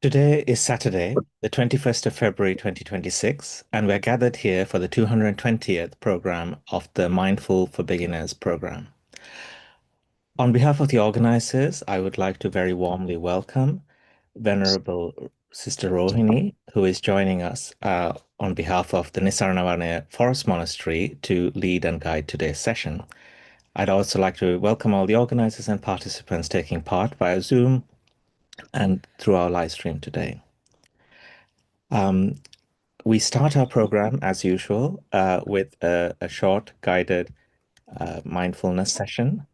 Today is Saturday, the 21st of February 2026, and we're gathered here for the 220th program of the Mindful for Beginners program. On behalf of the organizers, I would like to very warmly welcome Venerable Sister Rohini, who is joining us on behalf of the Nisaranavarna Forest Monastery to lead and guide today's session. I'd also like to welcome all the organizers and participants taking part via Zoom and through our live stream today. We start our program as usual with a short guided mindfulness session.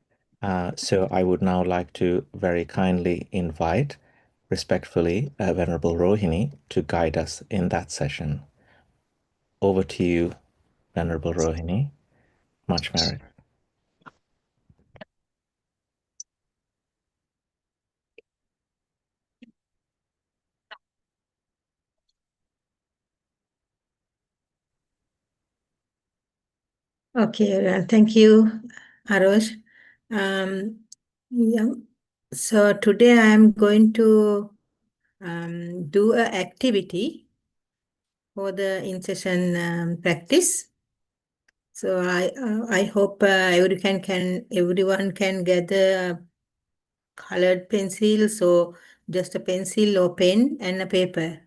So I would now like to very kindly invite, respectfully, Venerable Rohini to guide us in that session. Over to you, Venerable Rohini. Much merit. Okay, thank you, Arosh. Yeah. So today I am going to do an activity for the in-session practice. So I hope everyone can gather a colored pencil, so just a pencil or pen and a paper.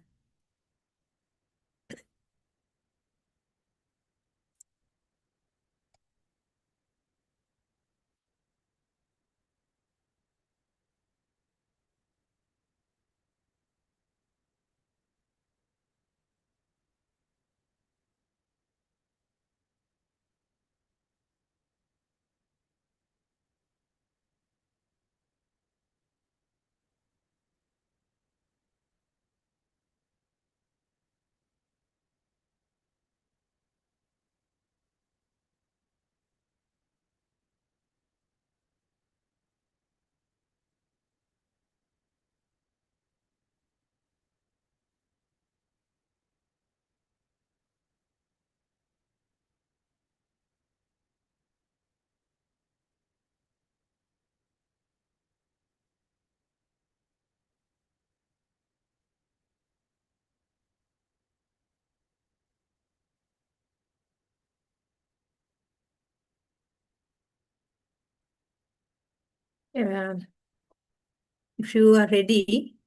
If you are ready,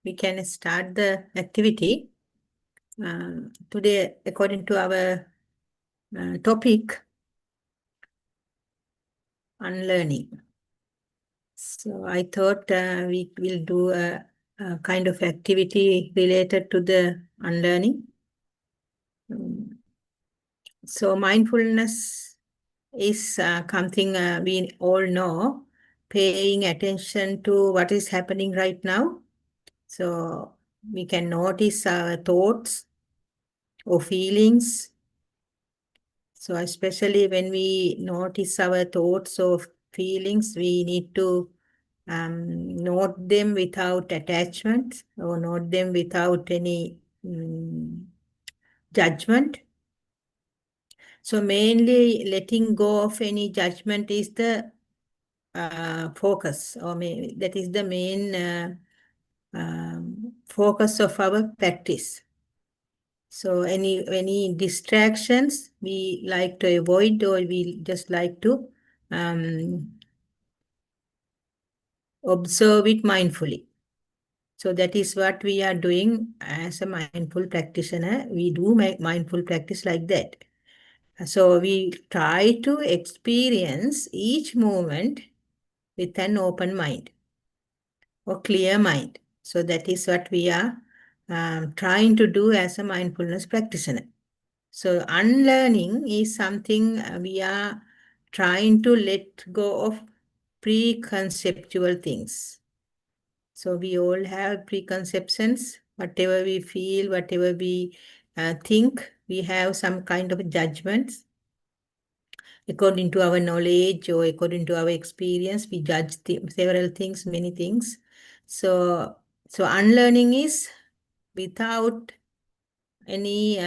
we can start the activity. Today, according to our topic, unlearning. So I thought we will do a kind of activity related to the unlearning. So mindfulness is something we all know, paying attention to what is happening right now. So we can notice our thoughts or feelings. So especially when we notice our thoughts or feelings, we need to note them without attachment or note them without any judgment. So mainly letting go of any judgment is the focus, or that is the main focus of our practice. So any distractions we like to avoid, or we just like to observe it mindfully. So that is what we are doing as a mindful practitioner. We do make mindful practice like that. So we try to experience each moment with an open mind or clear mind. So that is what we are trying to do as a mindfulness practitioner. So unlearning is something we are trying to let go of preconceptual things. So we all have preconceptions. Whatever we feel, whatever we think, we have some kind of judgments. According to our knowledge or according to our experience, we judge several things, many things. So unlearning is without any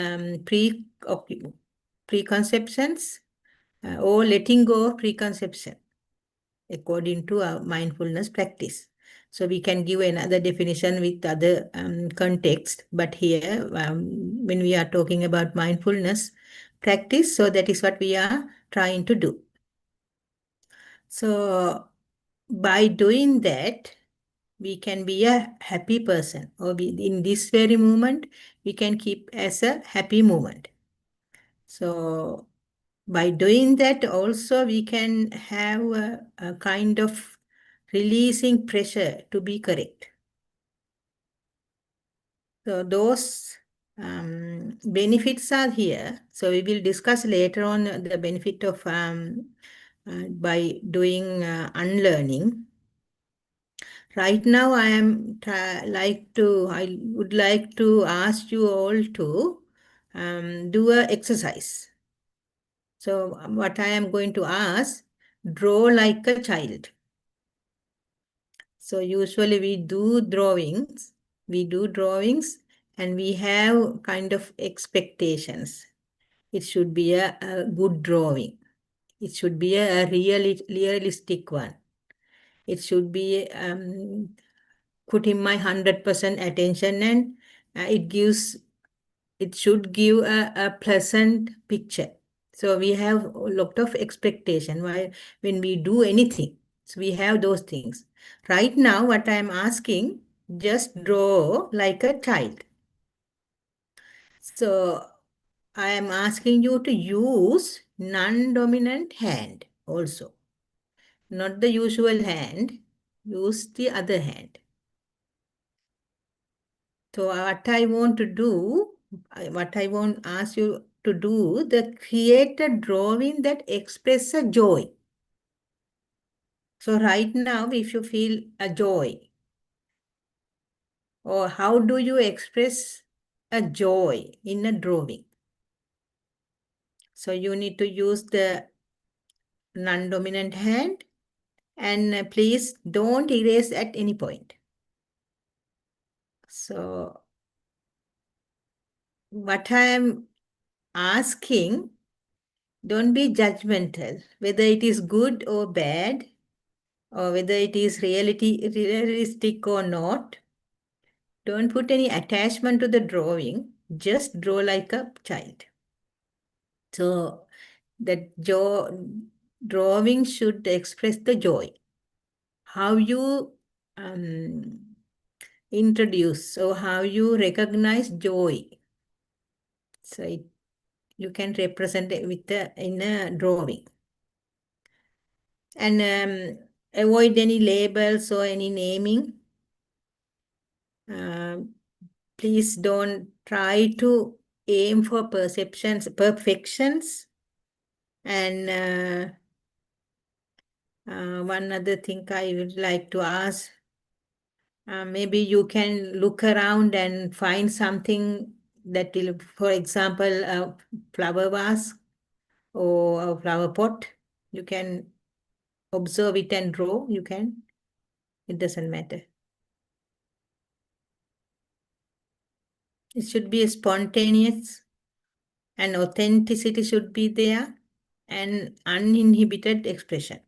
preconceptions or letting go of preconception according to our mindfulness practice. So we can give another definition with other context. But here, when we are talking about mindfulness practice, so that is what we are trying to do. So by doing that, we can be a happy person, or in this very moment, we can keep as a happy moment. So by doing that, also we can have a kind of releasing pressure to be correct. So those benefits are here. So we will discuss later on the benefit of by doing unlearning. Right now, I would like to ask you all to do a exercise. So what I am going to ask, draw like a child. So usually we do drawings and we have kind of expectations. It should be a good drawing. It should be a realistic one. It should be putting my 100% attention, and it should give a pleasant picture. So we have a lot of expectation while when we do anything. So we have those things. Right now, what I am asking, just draw like a child. So I am asking you to use non-dominant hand also. Not the usual hand, use the other hand. So what I want to do, what I want ask you to do, create a drawing that expresses joy. So right now, if you feel a joy, or how do you express a joy in a drawing? So you need to use the non-dominant hand, and please don't erase at any point. So what I am asking, don't be judgmental, whether it is good or bad, or whether it is realistic or not. Don't put any attachment to the drawing. Just draw like a child. So that drawing should express the joy. How you introduce or how you recognize joy. So you can represent it in a drawing. And avoid any labels or any naming. Please don't try to aim for perfections. And one other thing I would like to ask, maybe you can look around and find something that will, for example, a flower vase or a flower pot. You can observe it and draw. You can. It doesn't matter. It should be spontaneous, and authenticity should be there, and uninhibited expression.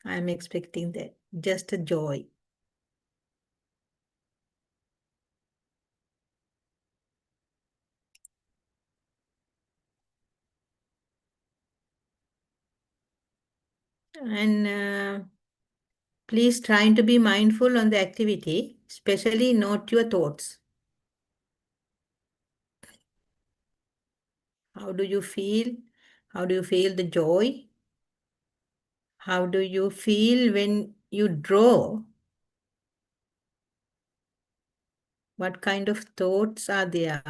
I'm expecting that. Just a joy. And please try to be mindful on the activity, especially note your thoughts. How do you feel? How do you feel the joy? How do you feel when you draw? What kind of thoughts are there?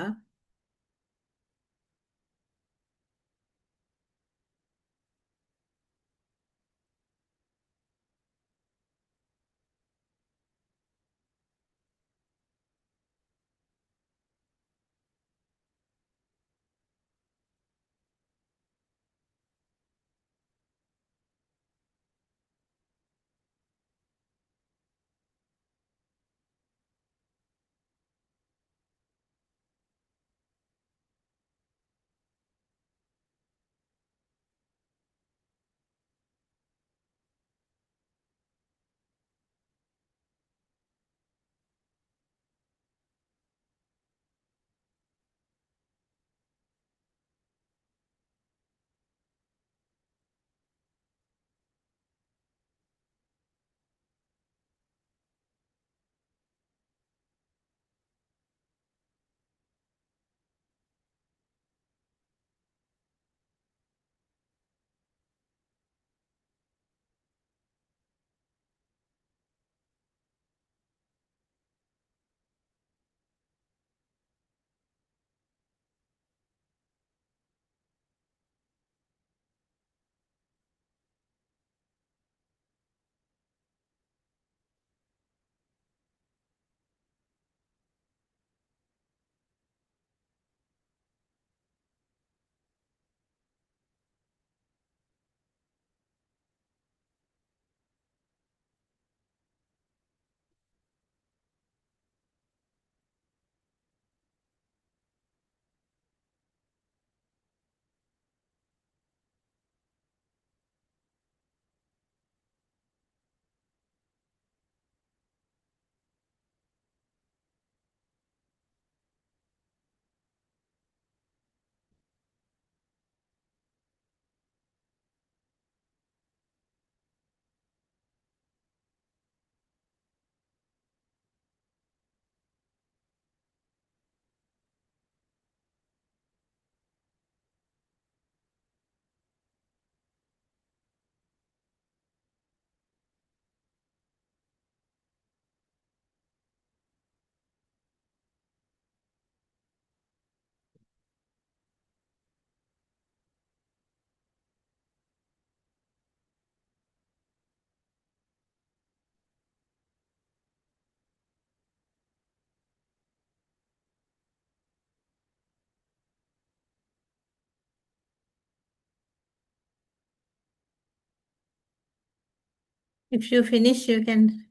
If you finish, you can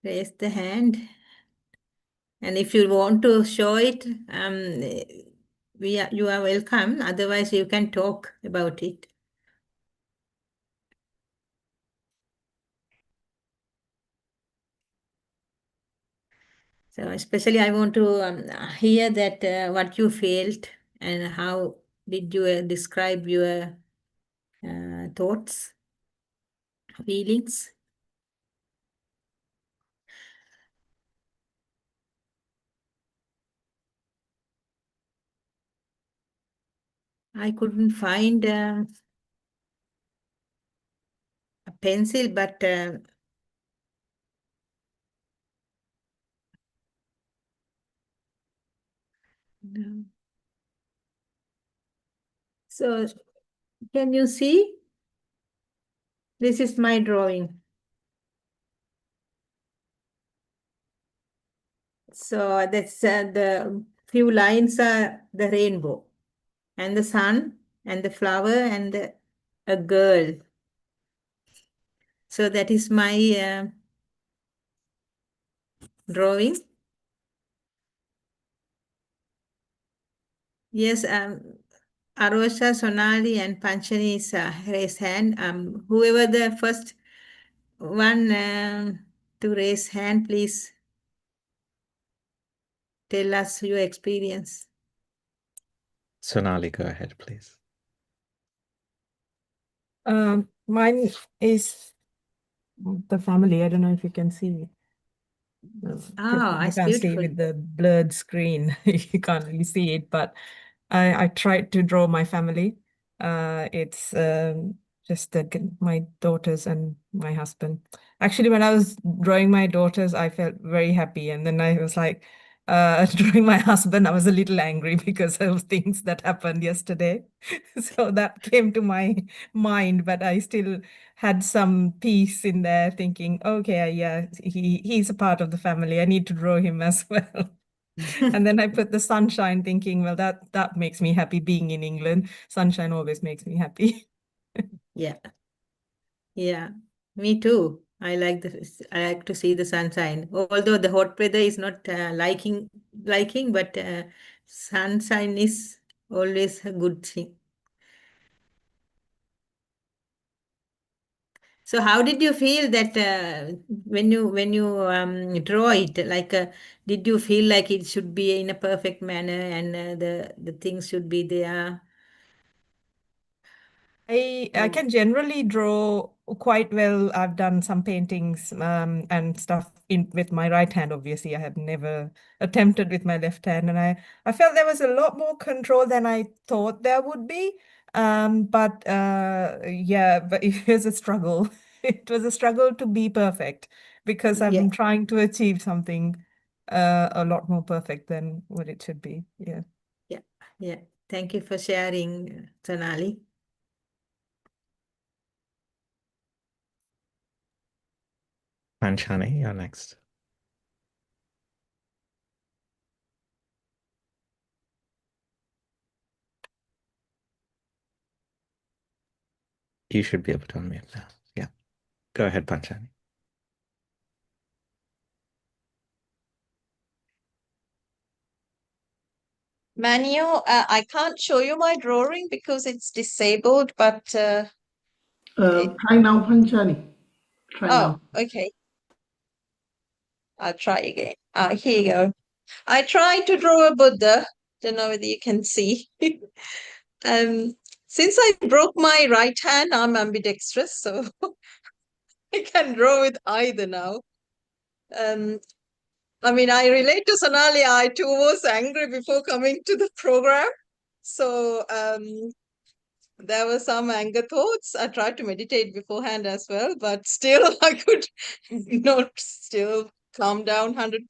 raise the hand. And if you want to show it, you are welcome. Otherwise, you can talk about it. So especially I want to hear that what you felt and how did you describe your thoughts, feelings. I couldn't find a pencil, but no. So can you see? This is my drawing. So that's the few lines are the rainbow and the sun and the flower and a girl. So that is my drawing. Yes, Arosha, Sonali, and Panchani is raise hand. Whoever the first one to raise hand, please tell us your experience. Sonali, go ahead, please. Mine is the family. I don't know if you can see. Ah, You it's can't see beautiful. with the blurred screen. You can't really see it, but I tried to draw my family. It's just my daughters and my husband. Actually, when I was drawing my daughters, I felt very happy, and then I was like, drawing my husband, I was a little angry because of things that happened yesterday. So that came to my mind, but I still had some peace in there, thinking, okay, yeah, he's a part of the family. I need to draw him as well. And then I put the sunshine, thinking, well, that makes me happy being in England. Sunshine always makes me happy. Yeah, yeah, me too. I like to see the sunshine. Although the hot weather is not liking, but sunshine is always a good thing. So how did you feel that when you draw it? Like, did you feel like it should be in a perfect manner and the things should be there? I can generally draw quite well. I've done some paintings and stuff with my right hand. Obviously, I had never attempted with my left hand, and I felt there was a lot more control than I thought there would be. But yeah, but it was a struggle. It was a struggle to be perfect because Yeah, I'm trying to achieve something a lot more perfect than what it should be. Yeah. yeah, yeah. Thank you for sharing, Sonali. Panchani, you're next. You should be able to unmute now. Yeah. Go ahead, Panchani. Manu, I can't show you my drawing because it's disabled, but Try now, Panchani. Try oh, now. okay. I'll try again. Here you go. I tried to draw a Buddha. Don't know whether you can see. Since I broke my right hand, I'm ambidextrous, so I can draw with either now. I mean, I relate to Sonali. I too was angry before coming to the program. So there were some anger thoughts. I tried to meditate beforehand as well, but still I could not still calm down 100%.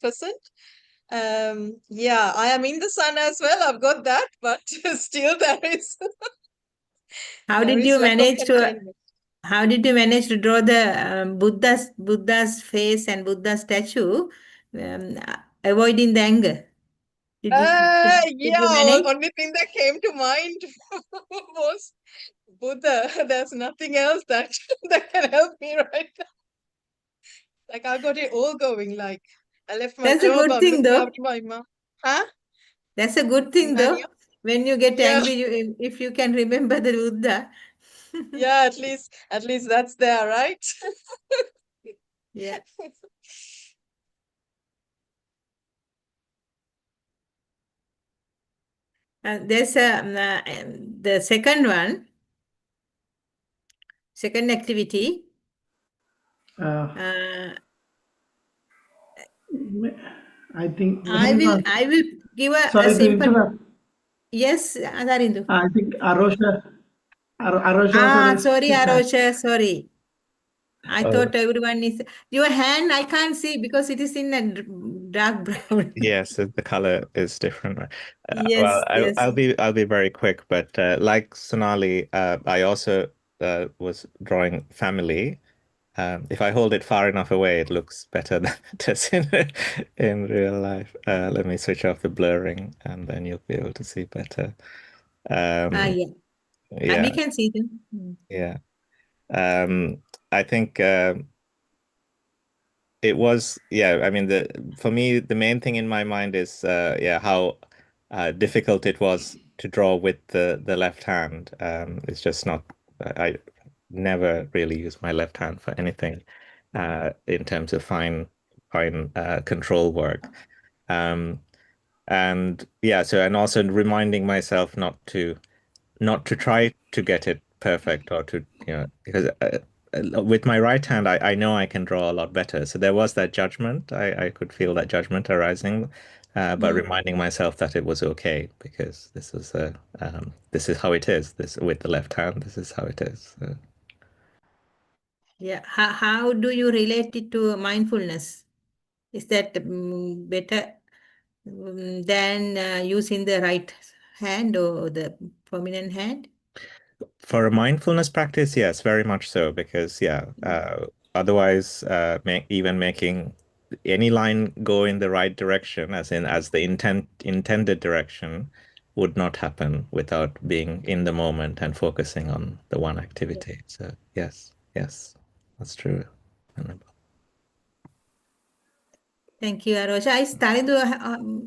Yeah, I am in the sun as well. I've got that, but still How there did is you lack of manage to containment. how did you manage to draw the Buddha's face and Buddha's statue, avoiding the anger? Did you Yeah, manage? only thing that came to mind was Buddha, there's nothing else that that can help me right now. Like I got it all going. Like I left my That's a job. good I'm thing, looking though. after my mom. Huh? That's a good thing, though. Nadia? When you get Yeah, angry, if you can remember the Buddha. yeah. At least that's there, right? Yeah. There's the second activity. Uh, Uh, I think I will give a sorry to simple. interrupt. Yes, Adarindu. I think Arosha also raised Sorry, his hand. Arosha, sorry. I Oh, thought everyone is. Your hand, I can't see because it is in a dark brown. yes, the color is different. Right? Well, Yes, yes. I'll be very quick, but like Sonali, I also was drawing family. If I hold it far enough away, it looks better than it does in real life. Let me switch off the blurring, and then you'll be able to see better. Um, Yeah. We yeah, can see them. Mm. yeah. I think it was, yeah. I mean, for me, the main thing in my mind is, yeah, how difficult it was to draw with the left hand. It's just not. I never really use my left hand for anything in terms of fine control work. Um, and yeah, so and also reminding myself not to try to get it perfect or to, because with my right hand, I know I can draw a lot better. So there was that judgment. I could feel that judgment arising, but Mm. reminding myself that it was okay because this is how it is. This with the left hand, this is how it is. So. Yeah. How do you relate it to mindfulness? Is that better than using the right hand or the prominent hand? For a mindfulness practice, yes, very much so, because yeah, otherwise, even making any line go in the right direction, as the intended direction, would not happen without being in the moment and focusing on the one activity. So yes, yes, that's true. Thank you, Arosha. I started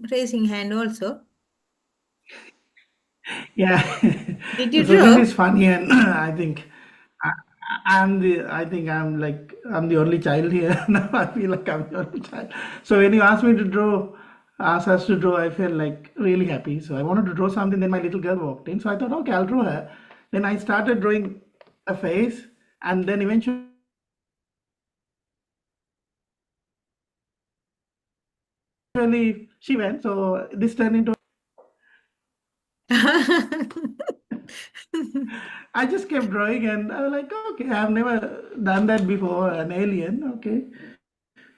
raising hand also. Yeah. Did you So this draw? is funny, and I think I think I'm the only child here. Now I feel like I'm the only child. So when you asked us to draw, I felt like really happy. So I wanted to draw something. Then my little girl walked in. So I thought, okay, I'll draw her. Then I started drawing a face, and then eventually she went. So this turned into. I just kept drawing, and I was like, okay, I've never done that before, an alien, okay.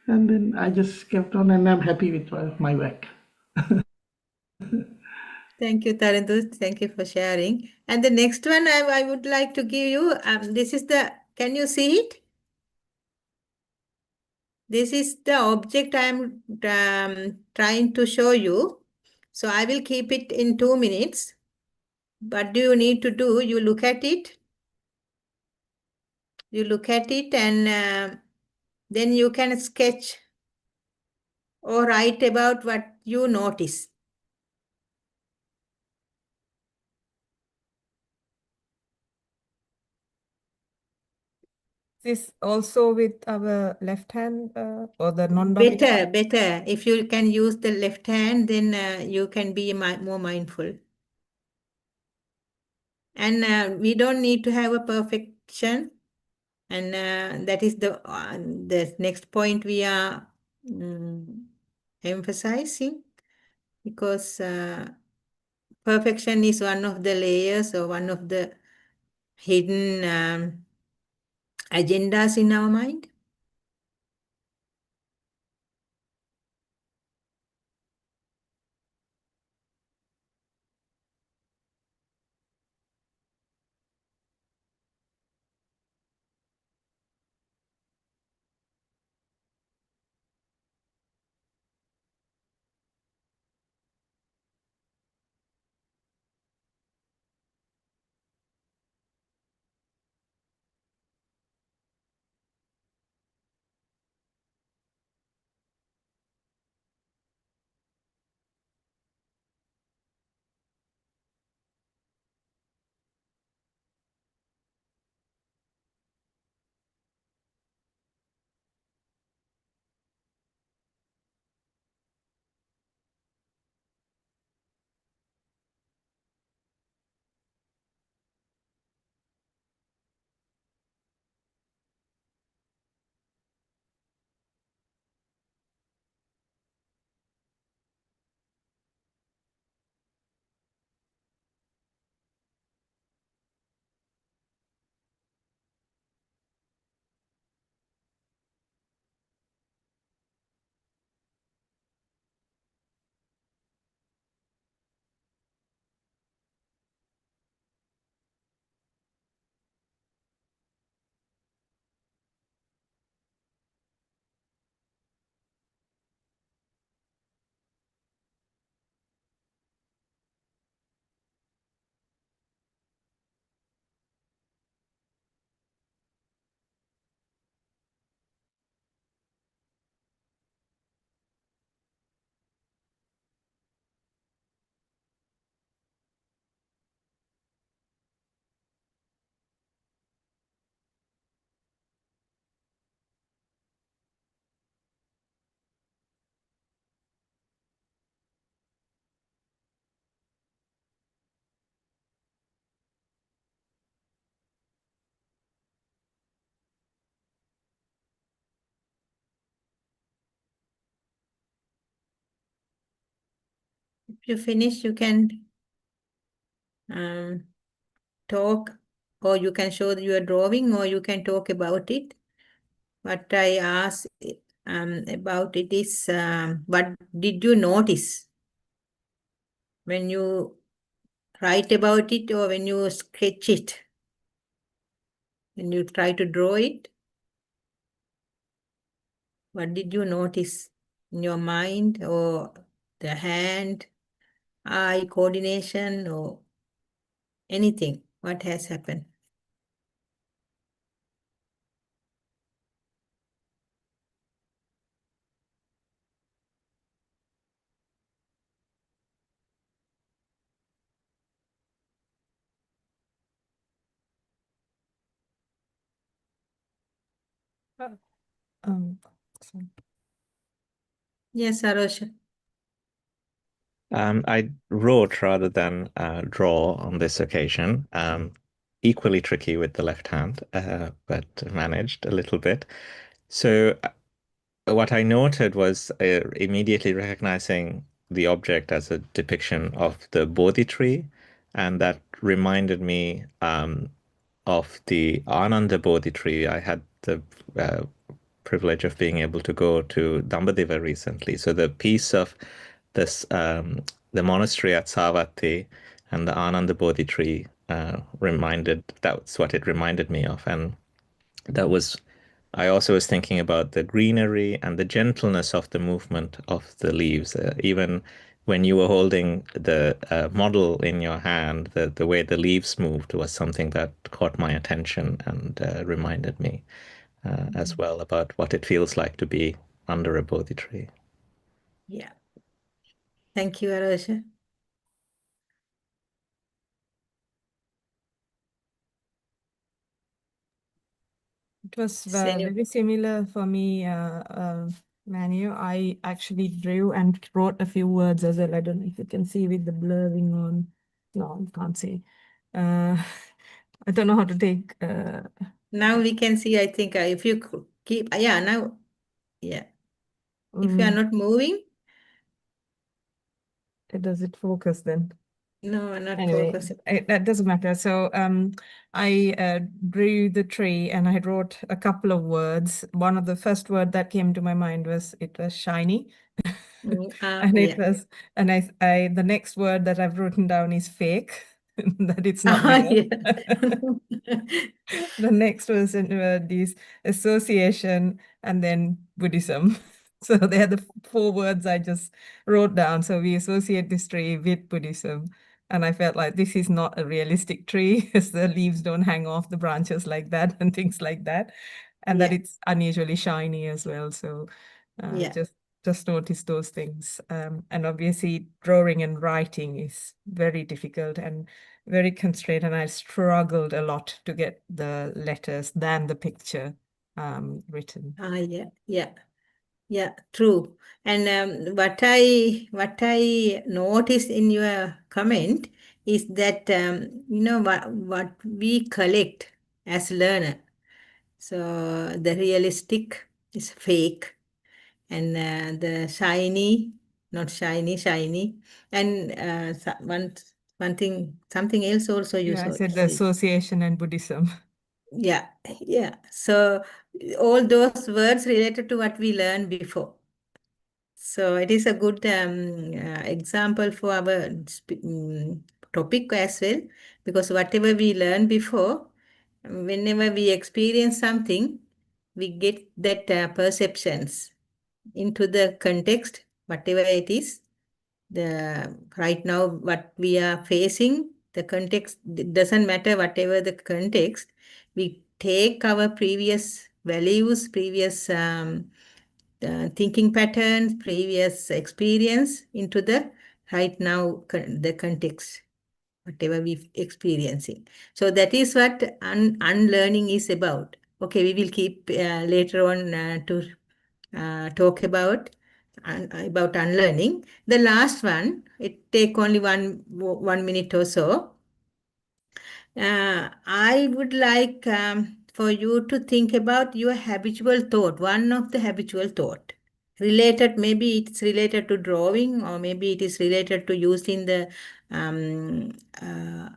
And then I just kept on, and I'm happy with my work. Thank you, Tarindu. Thank you for sharing. And the next one I would like to give you, this is can you see it? This is the object I'm trying to show you. So I will keep it in 2 minutes. What do you need to do? You look at it. You look at it and then you can sketch or write about what you notice. This also with our left hand or the non-dominant? Better. If you can use the left hand, then you can be more mindful. And we don't need to have a perfection. And that is the next point we are emphasizing, because perfection is one of the layers or one of the hidden agendas in our mind. If you finish, you can talk, or you can show your drawing, or you can talk about it. What I asked about it is, what did you notice when you write about it or when you sketch it? When you try to draw it, what did you notice in your mind, or the hand, eye coordination, or anything? What has happened? Sorry. Yes, Arosha. I wrote rather than draw on this occasion. Equally tricky with the left hand, but managed a little bit. So what I noted was immediately recognizing the object as a depiction of the Bodhi tree, and that reminded me of the Ananda Bodhi tree. I had the privilege of being able to go to Dambadeva recently. So the piece of this, the monastery at Savatthi and the Ananda Bodhi tree that's what it reminded me of. And that was, I also was thinking about the greenery and the gentleness of the movement of the leaves. Even when you were holding the model in your hand, the way the leaves moved was something that caught my attention and reminded me as well about what it feels like to be under a Bodhi tree. Yeah. Thank you, Arosha. It was Same. very similar for me, Manu. I actually drew and wrote a few words as well. I don't know if you can see with the blurring on. No, you can't see. I don't know how to take. Now we can see, I think, if you keep, yeah, now, yeah. If you are not moving, Does it focus then? no, not Anyway, focusing. that doesn't matter. So I drew the tree and I wrote a couple of words. One of the first word that came to my mind was shiny. And it Yeah. was, and I the next word that I've written down is fake, that it's not real. Yeah. The next was this association and then Buddhism. So they are the four words I just wrote down. So we associate this tree with Buddhism. And I felt like this is not a realistic tree, because the leaves don't hang off the branches like that and things like that. And that Yeah. it's unusually shiny as well. So Yeah. just notice those things. And obviously drawing and writing is very difficult and very constrained, and I struggled a lot to get the letters than the picture written. Yeah, true. And what I noticed in your comment is that what we collect as learner. So the realistic is fake, and the shiny, not shiny, shiny, and one thing, something else also you Yeah, I saw. said the association and Buddhism. Yeah. So all those words related to what we learned before. So it is a good example for our topic as well, because whatever we learned before, whenever we experience something, we get that perceptions into the context, whatever it is. The right now what we are facing, the context, it doesn't matter whatever the context, we take our previous values, previous thinking patterns, previous experience into the right now the context, whatever we experiencing. So that is what unlearning is about. Okay, we will keep later on to talk about unlearning. The last one, it take only 1 minute or so. I would like for you to think about your habitual thought, one of the habitual thought. related, maybe it's related to drawing, or maybe it is related to using the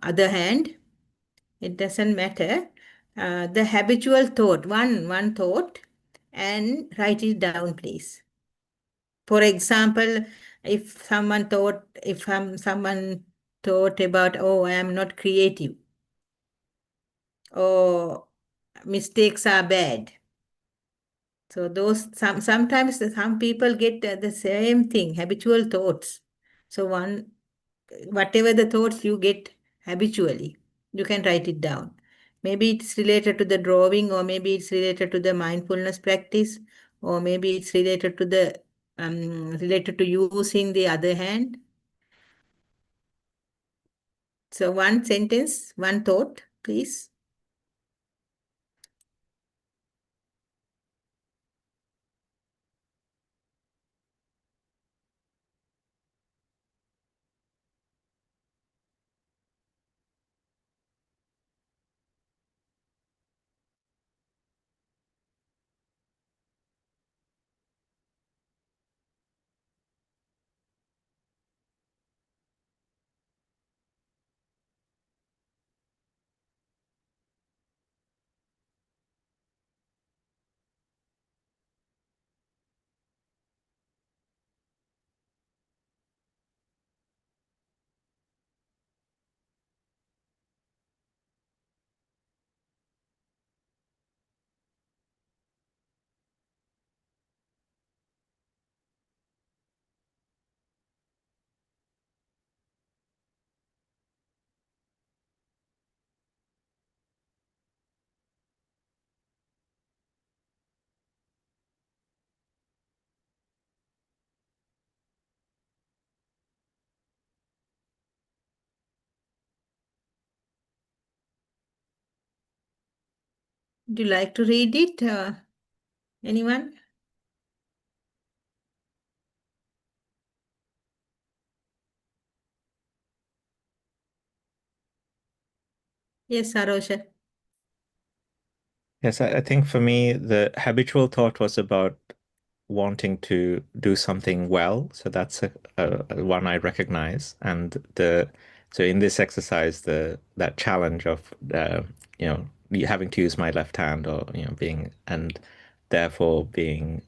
other hand. It doesn't matter. The habitual thought, one thought, and write it down, please. For example, if someone thought about, oh, I am not creative, or mistakes are bad. So those sometimes some people get the same thing, habitual thoughts. So whatever the thoughts you get habitually, you can write it down. Maybe it's related to the drawing, or maybe it's related to the mindfulness practice, or maybe it's related to using the other hand. So one sentence, one thought, please. Would you like to read it? Anyone? Yes, Sarosha. Yes, I think for me, the habitual thought was about wanting to do something well. So that's a one I recognize. And so in this exercise, that challenge of having to use my left hand, or being, and therefore being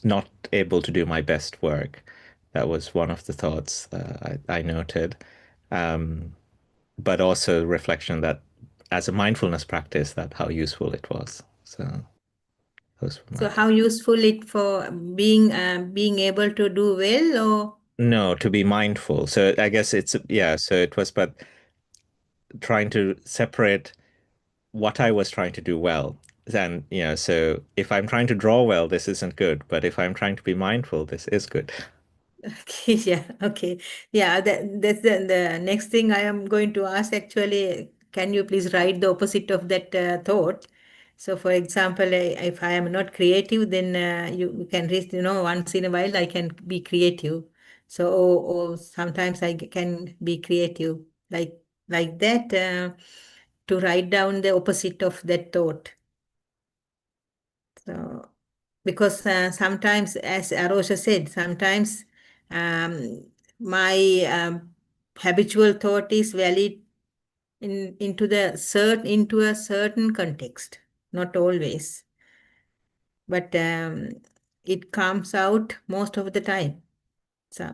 not able to do my best work. That was one of the thoughts I noted. But also reflection that as a mindfulness practice, that how useful it was. So those were So my how useful it for being able to do well, or No, to be mindful. So I guess so it was, but trying to separate what I was trying to do well. Then, so if I'm trying to draw well, this isn't good. But if I'm trying to be mindful, this is good. okay, yeah, okay. Yeah, that's the next thing I am going to ask actually. Can you please write the opposite of that thought? So, for example, if I am not creative, then you can read, once in a while I can be creative. So, or sometimes I can be creative, like that, to write down the opposite of that thought. So, because sometimes, as Arosha said, sometimes my habitual thought is valid into a certain context, not always, but it comes out most of the time. So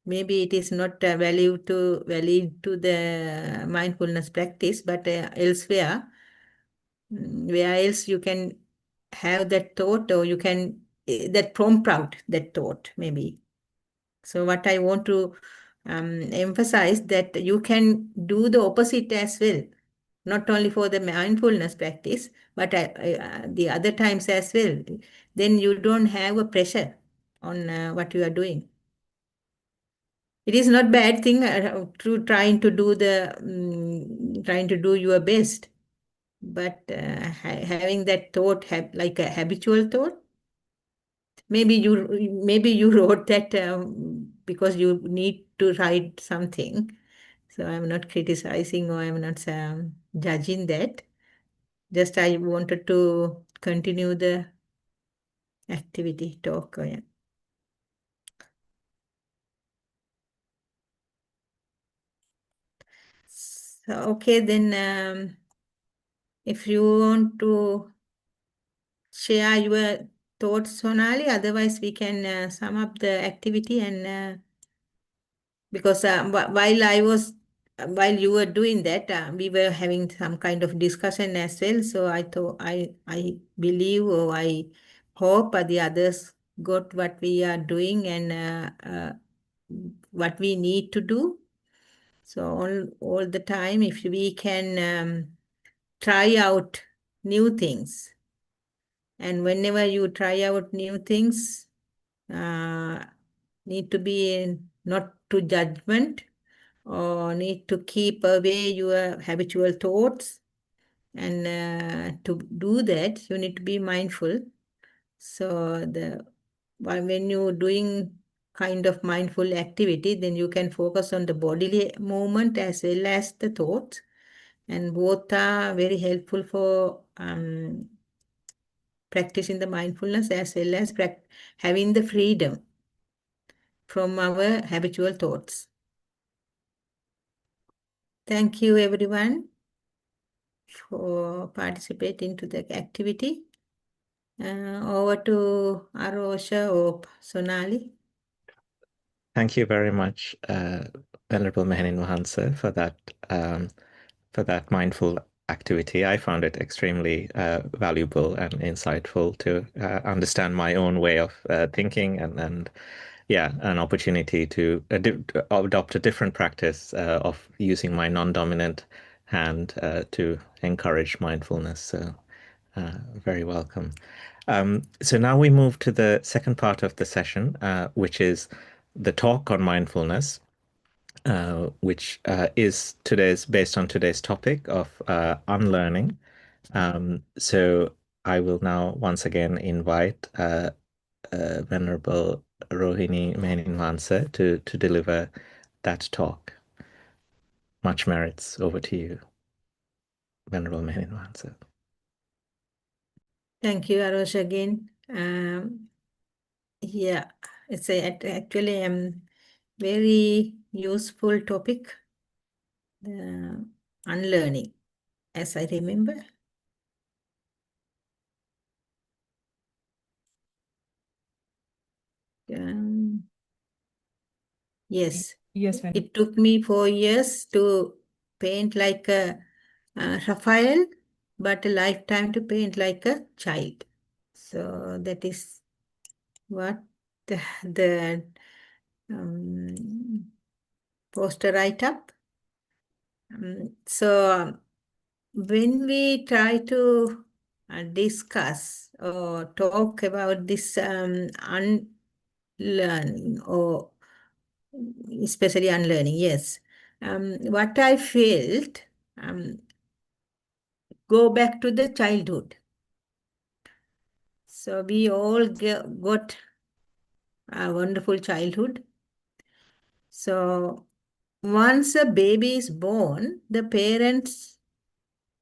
maybe it is not valid to the mindfulness practice, but elsewhere, where else you can have that thought, or you can that prompt out that thought, maybe. So what I want to emphasize, that you can do the opposite as well, not only for the mindfulness practice, but the other times as well. Then you don't have a pressure on what you are doing. It is not bad thing to trying to do your best, but having that thought like a habitual thought. Maybe you wrote that because you need to write something. So I'm not criticizing, or I'm not judging that. Just I wanted to continue the activity talk. Yeah. So, okay, then if you want to share your thoughts, Sonali, otherwise we can sum up the activity and because while you were doing that, we were having some kind of discussion as well. So I thought I believe or I hope the others got what we are doing and what we need to do. So all the time, if we can try out new things, and whenever you try out new things, need to be not to judgment, or need to keep away your habitual thoughts. And to do that, you need to be mindful. So when you're doing kind of mindful activity, then you can focus on the bodily movement as well as the thoughts. And both are very helpful for practicing the mindfulness as well as having the freedom from our habitual thoughts. Thank you, everyone, for participating to the activity. Over to Arosha or Sonali. Thank you very much, Venerable Mehenin Mahansa, for that mindful activity. I found it extremely valuable and insightful to understand my own way of thinking and yeah, an opportunity to adopt a different practice of using my non-dominant hand to encourage mindfulness. So very welcome. So now we move to the second part of the session, which is the talk on mindfulness, which is based on today's topic of unlearning. So I will now once again invite Venerable Rohini Mehenin Mahansa to deliver that talk. Much merits. Over to you, Venerable Mehenin Mahansa. Thank you, Arosha, again. Yeah, it's actually a very useful topic, unlearning, as I remember. Yes, Yes, Venerable. it took me 4 years to paint like a Raphael, but a lifetime to paint like a child. So that is what the poster write-up. So when we try to discuss or talk about this unlearning, or especially unlearning, yes, what I felt, go back to the childhood. So we all got a wonderful childhood. So once a baby is born, the parents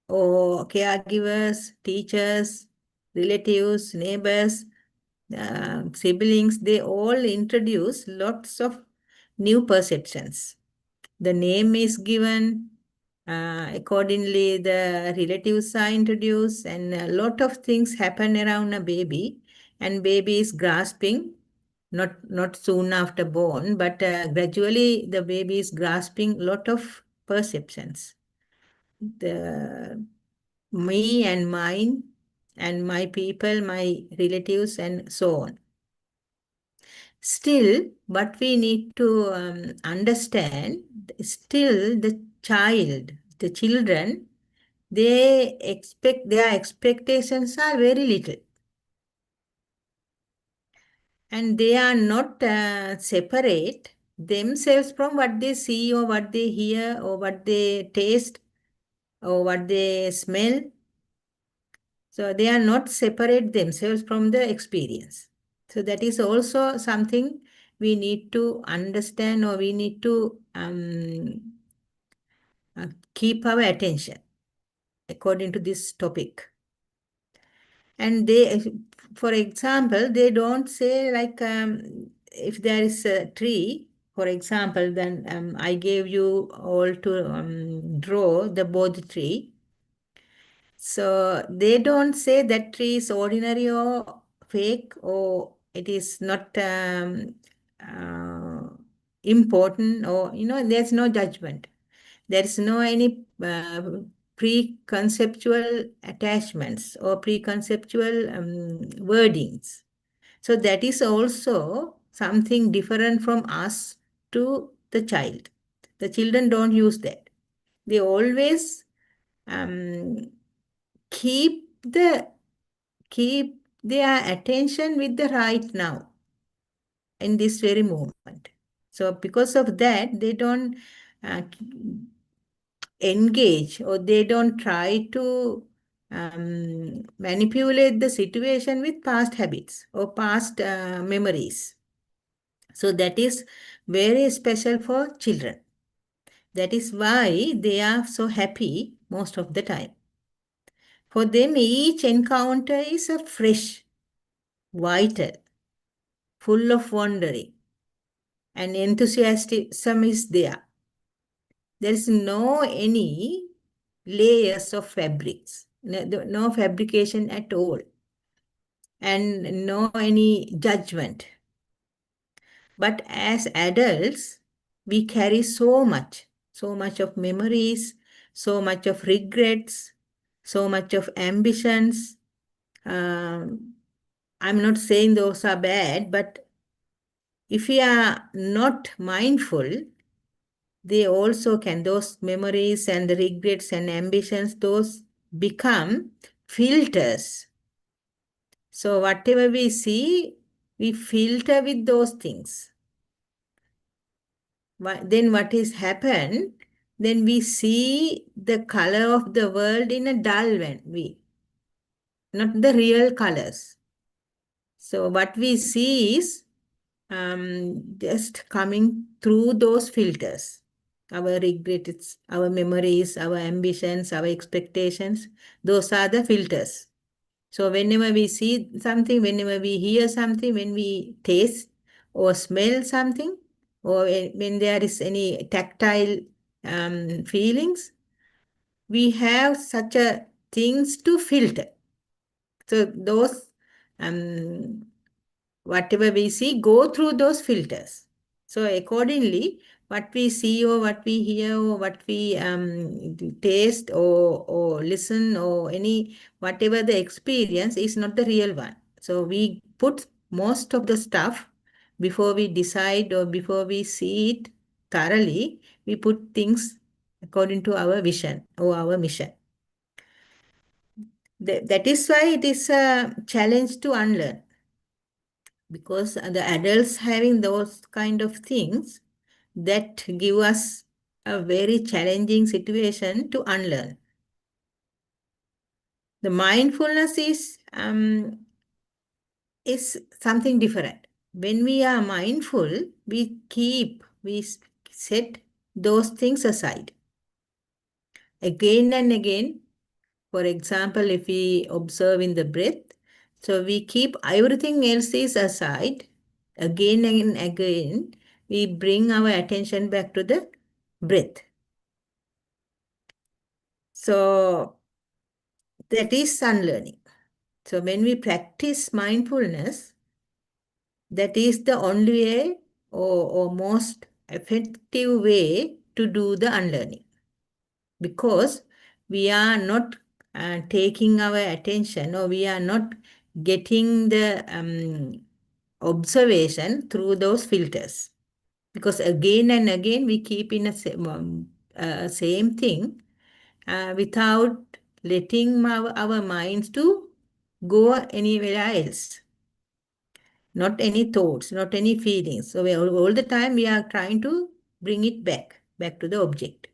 or caregivers, teachers, relatives, neighbors, siblings, they all introduce lots of new perceptions. The name is given, accordingly the relatives are introduced, and a lot of things happen around a baby, and baby is grasping, not soon after born, but gradually the baby is grasping lot of perceptions. The me and mine and my people, my relatives, and so on. Still, what we need to understand, still the children, their expectations are very little. And they are not separate themselves from what they see or what they hear or what they taste or what they smell. So they are not separate themselves from the experience. So that is also something we need to understand, or we need to keep our attention according to this topic. And they, for example, they don't say like if there is a tree, for example, then I gave you all to draw the Bodhi tree. So they don't say that tree is ordinary or fake or it is not important, or there's no judgment. There is no any preconceptual attachments or preconceptual wordings. So that is also something different from us to the child. The children don't use that. They always keep their attention with the right now in this very moment. So because of that, they don't engage, or they don't try to manipulate the situation with past habits or past memories. So that is very special for children. That is why they are so happy most of the time. For them, each encounter is a fresh, vital, full of wondering, and enthusiasm is there. There is no any layers of fabrics, no fabrication at all, and no any judgment. But as adults, we carry so much of memories, so much of regrets, so much of ambitions. I'm not saying those are bad, but if we are not mindful, they also can, those memories and the regrets and ambitions, those become filters. So whatever we see, we filter with those things. Then what is happened? Then we see the color of the world in a dull way, not the real colors. So what we see is just coming through those filters. Our regrets, our memories, our ambitions, our expectations, those are the filters. So whenever we see something, whenever we hear something, when we taste or smell something, or when there is any tactile feelings, we have such a things to filter. So those whatever we see go through those filters. So accordingly, what we see or what we hear or what we taste or listen or any whatever the experience is not the real one. So we put most of the stuff before we decide or before we see it thoroughly, we put things according to our vision or our mission. That is why it is a challenge to unlearn. Because the adults having those kind of things that give us a very challenging situation to unlearn. The mindfulness is something different. When we are mindful, we set those things aside. Again and again, for example, if we observe in the breath, so we keep everything else is aside. Again and again, we bring our attention back to the breath. So that is unlearning. So when we practice mindfulness, that is the only way or most effective way to do the unlearning. Because we are not taking our attention, or we are not getting the observation through those filters. Because again and again we keep in a same thing without letting our minds to go anywhere else. Not any thoughts, not any feelings. So all the time we are trying to bring it back to the object.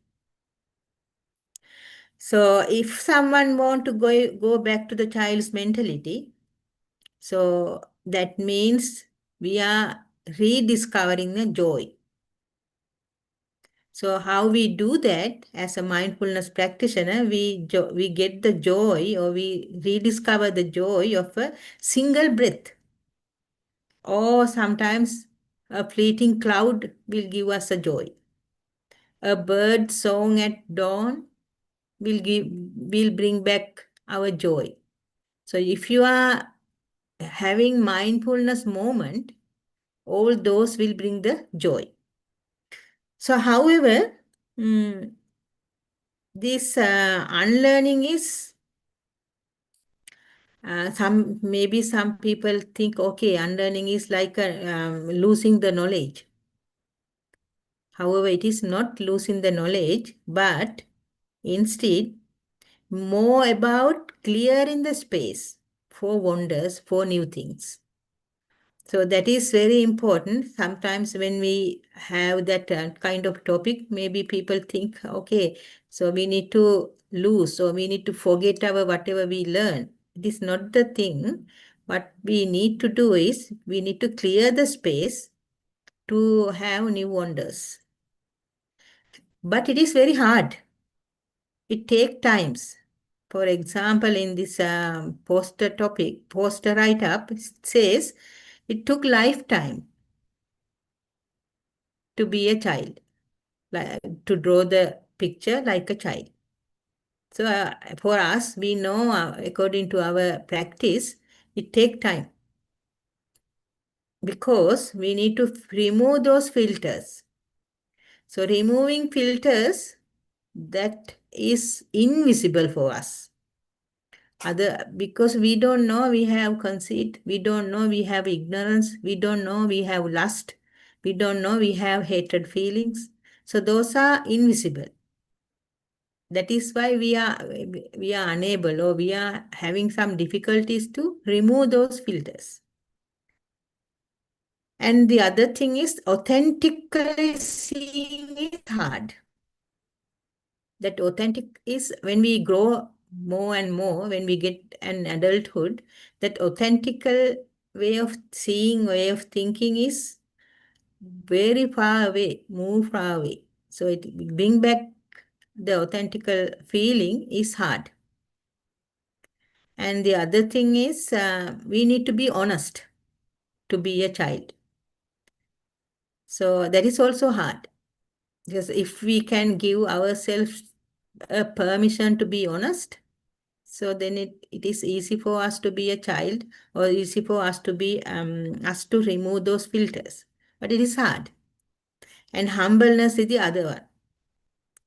So if someone want to go back to the child's mentality, so that means we are rediscovering the joy. So how we do that as a mindfulness practitioner, we get the joy, or we rediscover the joy of a single breath. Or sometimes a fleeting cloud will give us a joy. A bird song at dawn will bring back our joy. So if you are having mindfulness moment, all those will bring the joy. So however, this unlearning is maybe some people think, okay, unlearning is like losing the knowledge. However, it is not losing the knowledge, but instead more about clearing the space for wonders, for new things. So that is very important. Sometimes when we have that kind of topic, maybe people think, okay, so we need to lose, so we need to forget our whatever we learn. It is not the thing. What we need to do is we need to clear the space to have new wonders. But it is very hard. It takes times. For example, in this poster write-up, it says it took lifetime to be a child, to draw the picture like a child. So for us, we know according to our practice, it takes time because we need to remove those filters. So removing filters, that is invisible for us. Because we don't know we have conceit, we don't know we have ignorance, we don't know we have lust, we don't know we have hatred feelings. So those are invisible. That is why we are unable, or we are having some difficulties to remove those filters. And the other thing is authentically seeing is hard. That authentic is when we grow more and more, when we get an adulthood, that authentic way of seeing, way of thinking is very far away, move far away. So it bring back the authentic feeling is hard. And the other thing is we need to be honest to be a child. So that is also hard. Because if we can give ourselves a permission to be honest, so then it is easy for us to be a child, or easy for us to be us to remove those filters. But it is hard. And humbleness is the other one.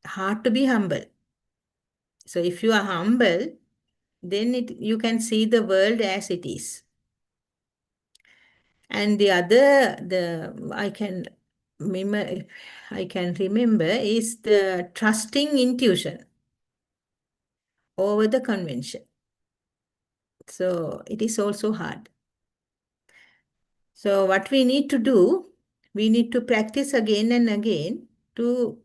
Hard to be humble. So if you are humble, then you can see the world as it is. And the other, I can remember is the trusting intuition over the convention. So it is also hard. So what we need to do, we need to practice again and again to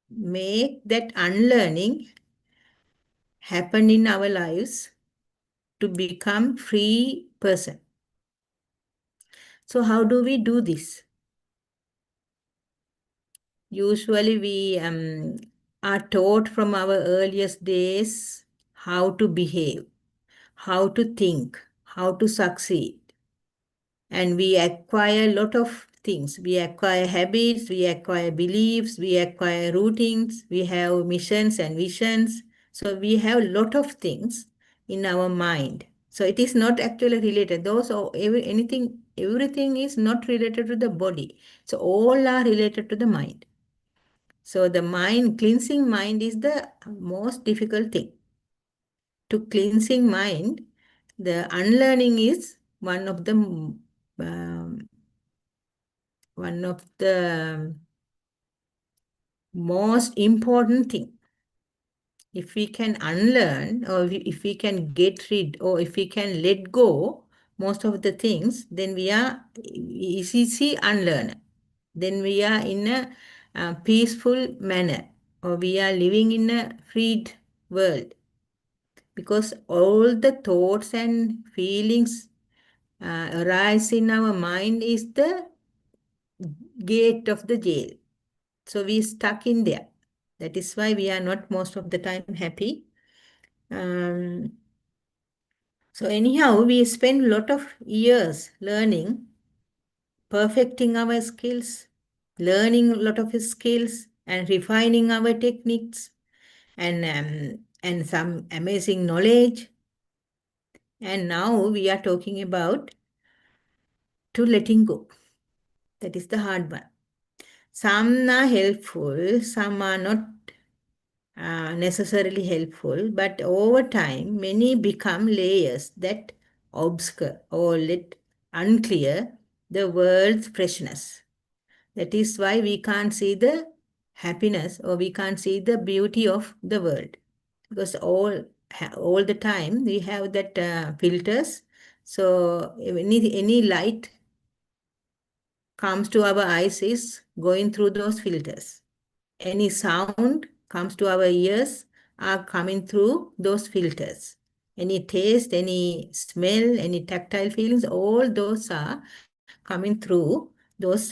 make that unlearning happen in our lives to become free person. So how do we do this? Usually we are taught from our earliest days how to behave, how to think, how to succeed. And we acquire a lot of things. We acquire habits, we acquire beliefs, we acquire routines, we have missions and visions. So we have a lot of things in our mind. So it is not actually related. Everything is not related to the body. So all are related to the mind. So the cleansing mind is the most difficult thing. To cleansing mind, the unlearning is one of the most important thing. If we can unlearn, or if we can get rid, or if we can let go most of the things, then we are easy unlearner. Then we are in a peaceful manner, or we are living in a freed world. Because all the thoughts and feelings arise in our mind is the gate of the jail. So we stuck in there. That is why we are not most of the time happy. So anyhow, we spend a lot of years learning, perfecting our skills, learning a lot of skills, and refining our techniques, and some amazing knowledge. And now we are talking about to letting go. That is the hard one. Some are helpful, some are not necessarily helpful, but over time, many become layers that obscure or let unclear the world's freshness. That is why we can't see the happiness or we can't see the beauty of the world, because all the time we have that filters. So if any light comes to our eyes is going through those filters. Any sound comes to our ears are coming through those filters. Any taste, any smell, any tactile feelings, all those are coming through those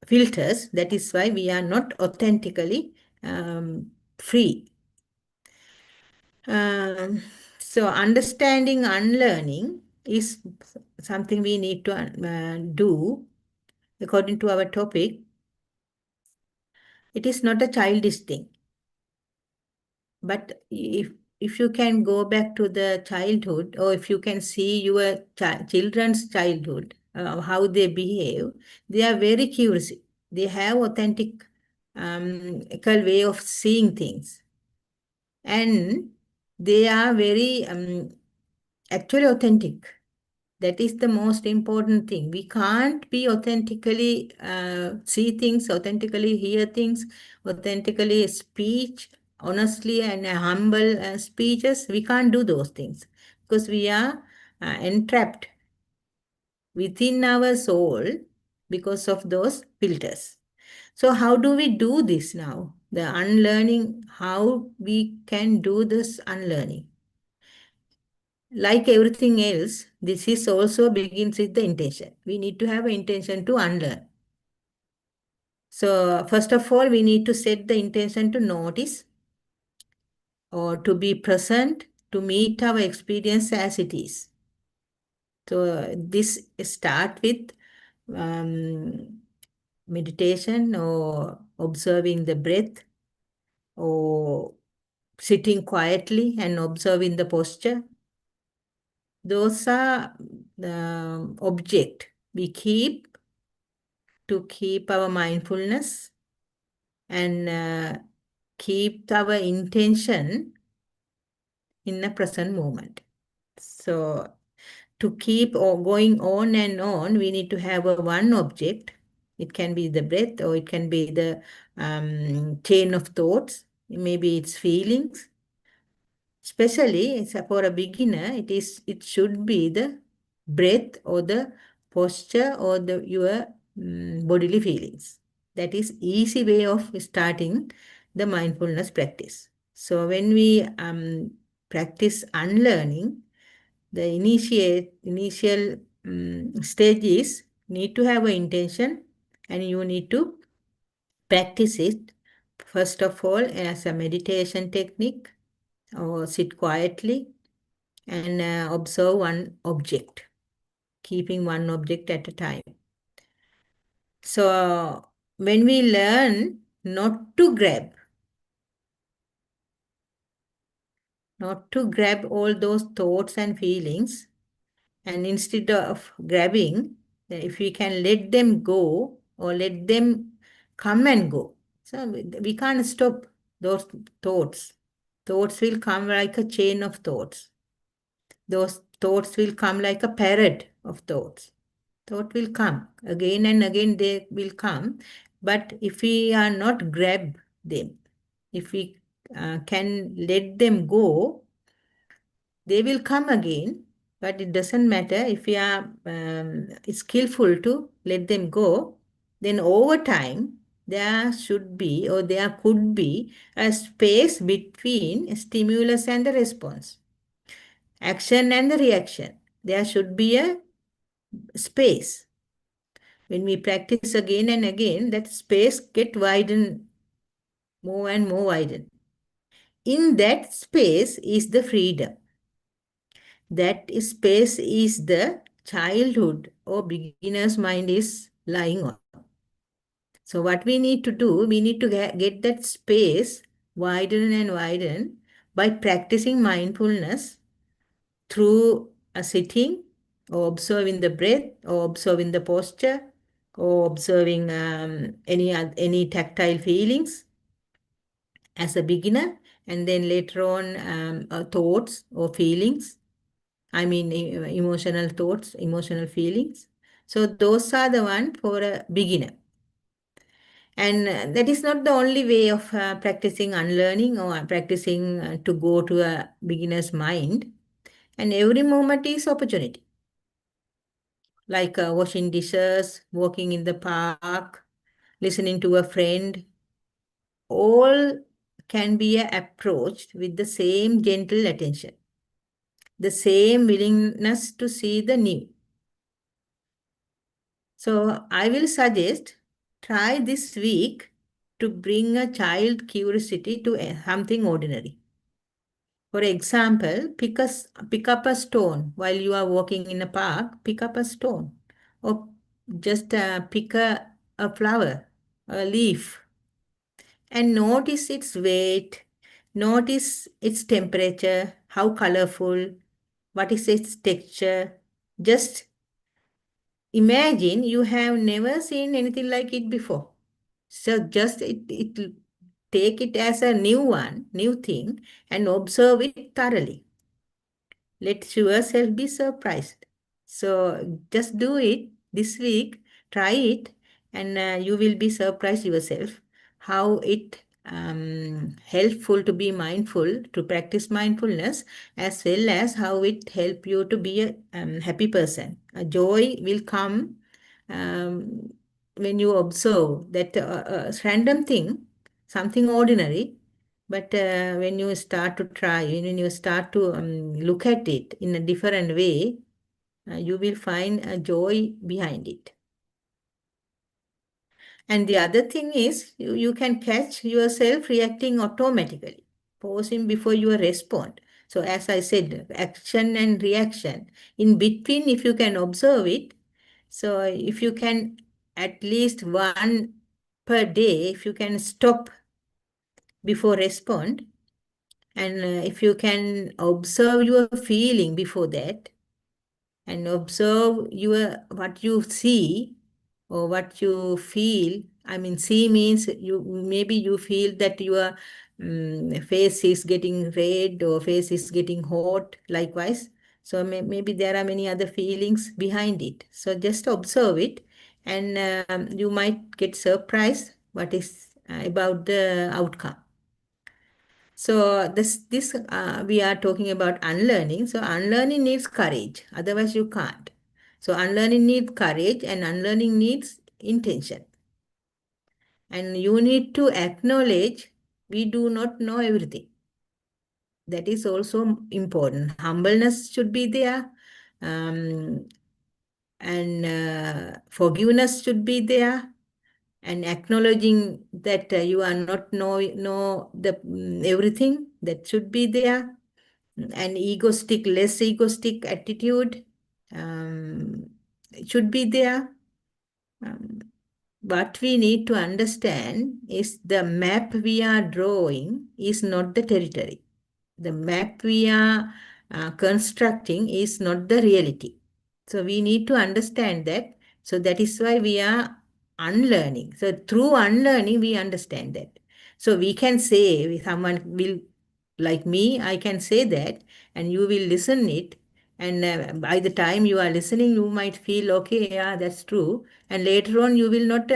filters. That is why we are not authentically free. So understanding unlearning is something we need to do according to our topic. It is not a childish thing. But if you can go back to the childhood, or if you can see your children's childhood, how they behave, they are very curious. They have authentic way of seeing things. And they are very actually authentic. That is the most important thing. We can't be authentically see things, authentically hear things, authentically speech, honestly and humble speeches. We can't do those things because we are entrapped within our soul because of those filters. So how do we do this now? The unlearning, how we can do this unlearning? Like everything else, this is also begins with the intention. We need to have an intention to unlearn. So first of all, we need to set the intention to notice or to be present, to meet our experience as it is. So this start with meditation or observing the breath or sitting quietly and observing the posture. Those are the object we keep to keep our mindfulness and keep our intention in the present moment. So to keep going on and on, we need to have a one object. It can be the breath or it can be the chain of thoughts. Maybe it's feelings. Especially for a beginner, it should be the breath or the posture or your bodily feelings. That is easy way of starting the mindfulness practice. So when we practice unlearning, the initial stage is need to have an intention and you need to practice it first of all as a meditation technique or sit quietly and observe one object, keeping one object at a time. So when we learn not to grab all those thoughts and feelings, and instead of grabbing, if we can let them go or let them come and go. So we can't stop those thoughts. Thoughts will come like a chain of thoughts. Those thoughts will come like a parrot of thoughts. Thought will come again and again, they will come. But if we are not grab them, if we can let them go, they will come again. But it doesn't matter if we are skillful to let them go. Then over time, there should be or there could be a space between stimulus and the response, action and the reaction. There should be a space. When we practice again and again, that space get widen, more and more widen. In that space is the freedom. That space is the childhood or beginner's mind is lying on. So what we need to do, we need to get that space widen and widen by practicing mindfulness through a sitting or observing the breath or observing the posture or observing any tactile feelings as a beginner, and then later on thoughts or feelings. I mean emotional thoughts, emotional feelings. So those are the one for a beginner. And that is not the only way of practicing unlearning or practicing to go to a beginner's mind. And every moment is opportunity. Like washing dishes, walking in the park, listening to a friend, all can be approached with the same gentle attention, the same willingness to see the new. So I will suggest try this week to bring a child curiosity to something ordinary. For example, pick up a stone while you are walking in a park. Pick up a stone, or just pick a flower, a leaf, and notice its weight. Notice its temperature, how colorful, what is its texture. Just imagine you have never seen anything like it before. So just take it as a new one, new thing, and observe it thoroughly. Let yourself be surprised. So just do it this week, try it, and you will be surprised yourself how it helpful to be mindful, to practice mindfulness, as well as how it help you to be a happy person. A joy will come when you observe that random thing, something ordinary, but when you start to try, when you start to look at it in a different way, you will find a joy behind it. And the other thing is, you can catch yourself reacting automatically, pausing before you respond. So as I said, action and reaction. In between, if you can observe it, so if you can at least one per day, if you can stop before respond, and if you can observe your feeling before that, and observe what you see or what you feel. I mean, see means maybe you feel that your face is getting red or face is getting hot, likewise. So maybe there are many other feelings behind it. So just observe it, and you might get surprised what is about the outcome. So this we are talking about unlearning. So unlearning needs courage. Otherwise you can't. So unlearning needs courage, and unlearning needs intention. And you need to acknowledge we do not know everything. That is also important. Humbleness should be there. And forgiveness should be there. And acknowledging that you are not know the everything, that should be there. An egoistic, less egoistic attitude should be there. What we need to understand is the map we are drawing is not the territory. The map we are constructing is not the reality. So we need to understand that. So that is why we are unlearning. So through unlearning, we understand that. So we can say, someone will, like me, I can say that, and you will listen it. And by the time you are listening, you might feel, okay, yeah, that's true. And later on, you will not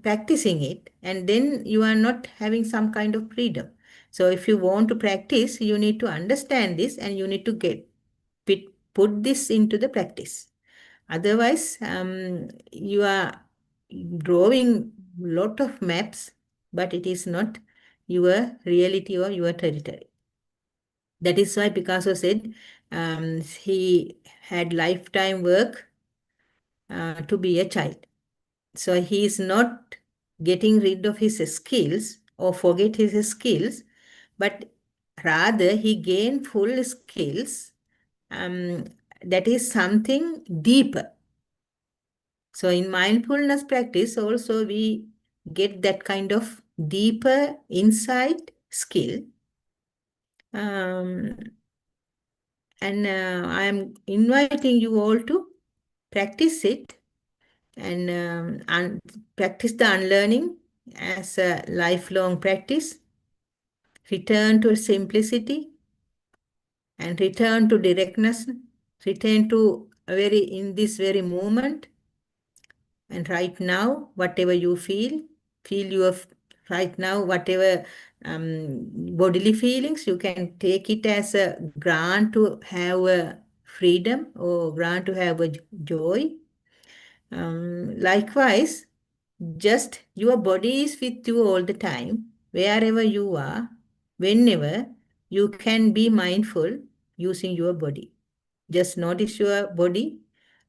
practicing it. And then you are not having some kind of freedom. So if you want to practice, you need to understand this, and you need to put this into the practice. Otherwise, you are drawing lot of maps, but it is not your reality or your territory. That is why Picasso said he had lifetime work to be a child. So he is not getting rid of his skills or forget his skills, but rather he gain full skills. That is something deeper. So in mindfulness practice also we get that kind of deeper insight skill. And I am inviting you all to practice it and practice the unlearning as a lifelong practice. Return to simplicity and return to directness. Return to in this very moment. And right now, whatever you feel your right now, whatever bodily feelings, you can take it as a grant to have a freedom or grant to have a joy. Likewise, just your body is with you all the time, wherever you are, whenever you can be mindful using your body. Just notice your body,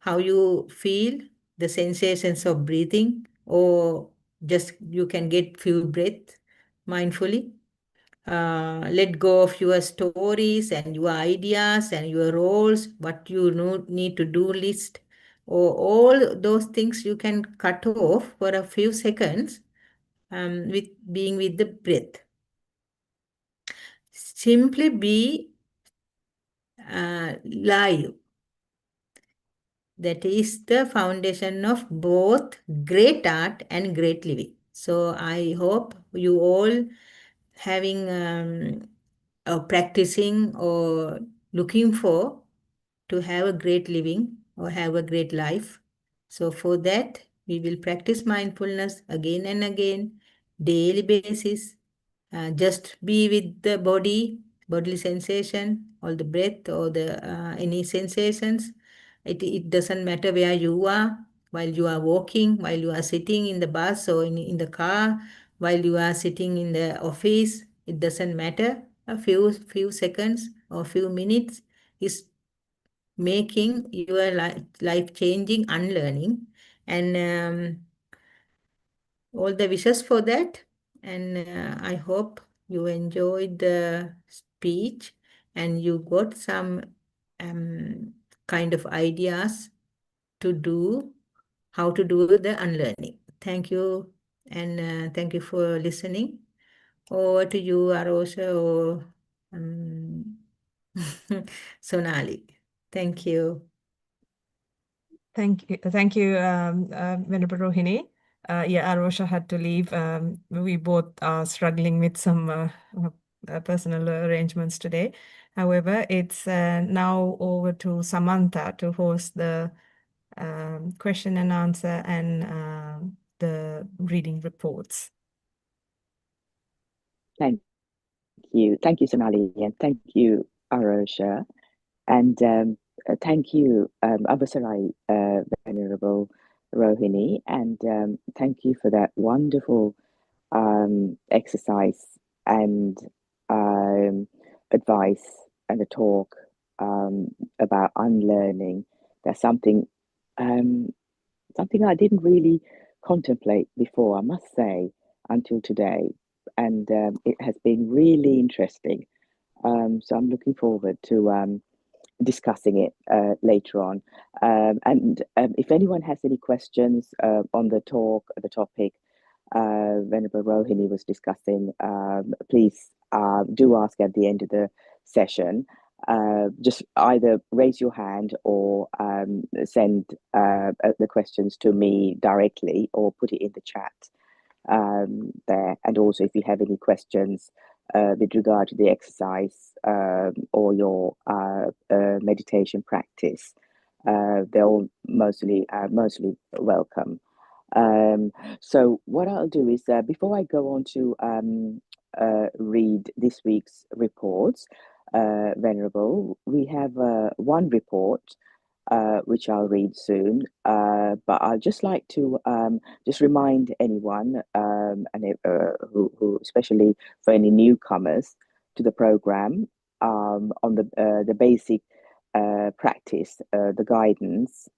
how you feel, the sensations of breathing, or just you can get few breaths mindfully. Let go of your stories and your ideas and your roles, what you need to do list, or all those things you can cut off for a few seconds with being with the breath. Simply be live. That is the foundation of both great art and great living. So I hope you all having practicing or looking for to have a great living or have a great life. So for that, we will practice mindfulness again and again, daily basis. Just be with the bodily sensation, or the breath, or the any sensations. It doesn't matter where you are, while you are walking, while you are sitting in the bus or in the car, while you are sitting in the office. It doesn't matter. A few seconds or few minutes is making your life changing unlearning, and all the wishes for that. And I hope you enjoyed the speech and you got some kind of ideas to do how to do the unlearning. Thank you, and thank you for listening. Over to you, Arosha or Sonali. Thank you. Thank you, Venerable Rohini. Yeah, Arosha had to leave. We both are struggling with some personal arrangements today. However, it's now over to Samantha to host the question and answer and the reading reports. Thank you. Thank you, Sonali, and thank you, Arosha. And thank you, Avasarai, Venerable Rohini, and thank you for that wonderful exercise and advice and a talk about unlearning. That's something I didn't really contemplate before, I must say, until today, and it has been really interesting. So I'm looking forward to discussing it later on. And if anyone has any questions on the topic Venerable Rohini was discussing, please do ask at the end of the session. Just either raise your hand or send the questions to me directly or put it in the chat there. And also, if you have any questions with regard to the exercise or your meditation practice, they're all mostly welcome. So what I'll do is before I go on to read this week's reports, Venerable, we have one report which I'll read soon, but I'd just like to just remind anyone, and who especially for any newcomers to the program, on the basic practice, the guidance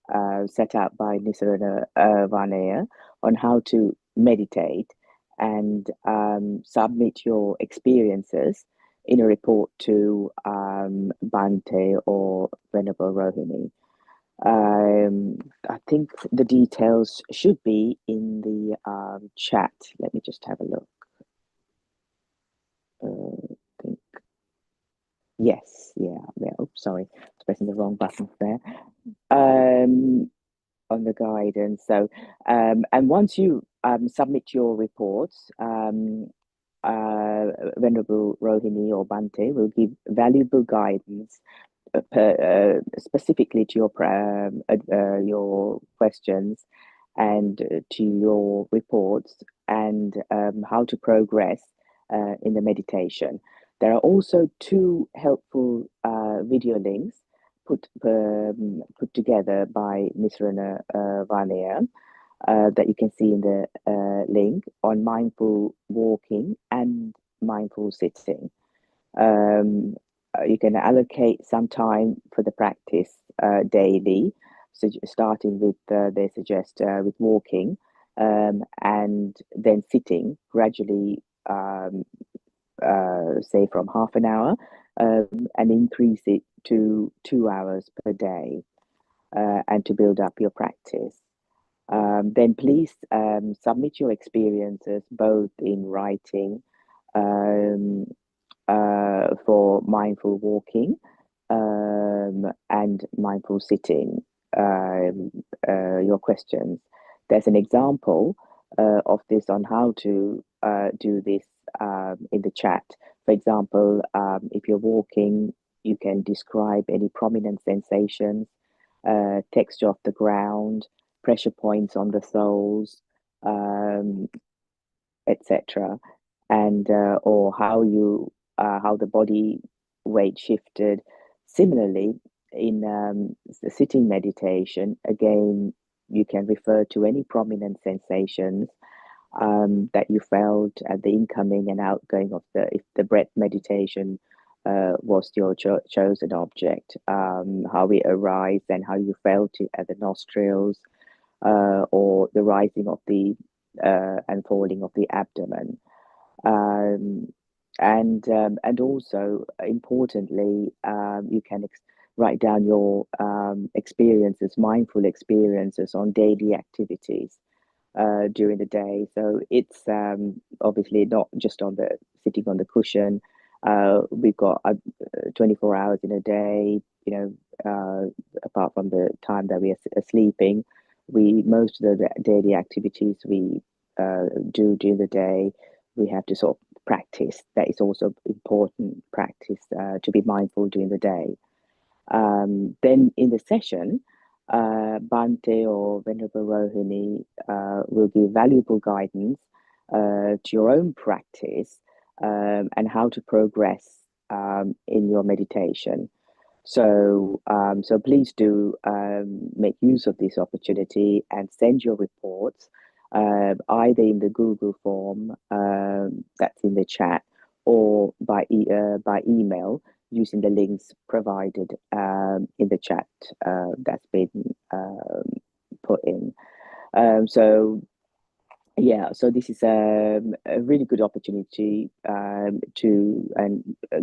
set out by Nisarana Vanaya on how to meditate and submit your experiences in a report to Bhante or Venerable Rohini. I think the details should be in the chat. Let me just have a look. Think. Yes, yeah. Oops, sorry, I was pressing the wrong button there. On the guidance. So, and once you submit your reports, Venerable Rohini or Bhante will give valuable guidance specifically to your questions and to your reports and how to progress in the meditation. There are also 2 helpful video links put together by Nisarana Vanaya that you can see in the link on mindful walking and mindful sitting. You can allocate some time for the practice daily, so starting with they suggest with walking and then sitting gradually, say from half an hour, and increase it to 2 hours per day, and to build up your practice. Then please submit your experiences both in writing for mindful walking and mindful sitting, your questions. There's an example of this on how to do this in the chat. For example, if you're walking, you can describe any prominent sensations, texture of the ground, pressure points on the soles, etc., and or how the body weight shifted. Similarly, in the sitting meditation, again, you can refer to any prominent sensations that you felt at the incoming and outgoing of if the breath meditation was your chosen object, how it arose and how you felt it at the nostrils, or the rising of the and falling of the abdomen. And also importantly, you can write down your experiences, mindful experiences on daily activities during the day. So it's obviously not just on the sitting on the cushion. We've got 24 hours in a day, apart from the time that we are sleeping. Most of the daily activities we do during the day, we have to sort of practice. That is also important practice to be mindful during the day. Then in the session, Bhante or Venerable Rohini will give valuable guidance to your own practice and how to progress in your meditation. So please do make use of this opportunity and send your reports either in the Google form that's in the chat or by email using the links provided in the chat that's been put in. So this is a really good opportunity to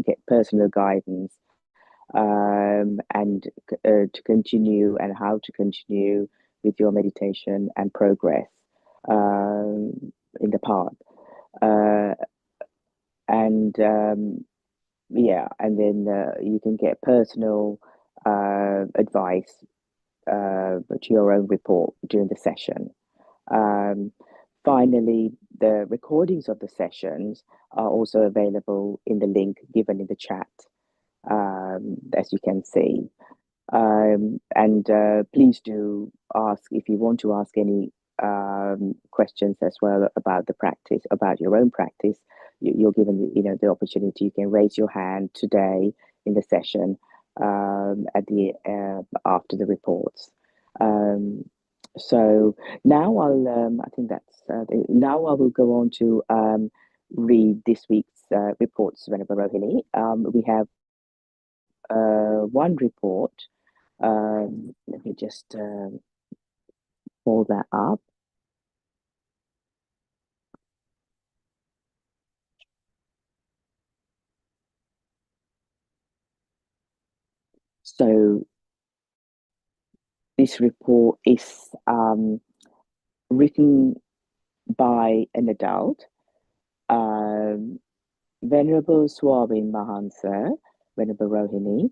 get personal guidance and to continue and how to continue with your meditation and progress in the path. And then you can get personal advice to your own report during the session. Finally, the recordings of the sessions are also available in the link given in the chat, as you can see. And please do ask if you want to ask any questions as well about the practice, about your own practice. You're given the opportunity. You can raise your hand today in the session at the after the reports. So now I think that's now I will go on to read this week's reports, Venerable Rohini. We have one report. Let me just pull that up. So this report is written by an adult, Venerable Swabin Mahansa, Venerable Rohini.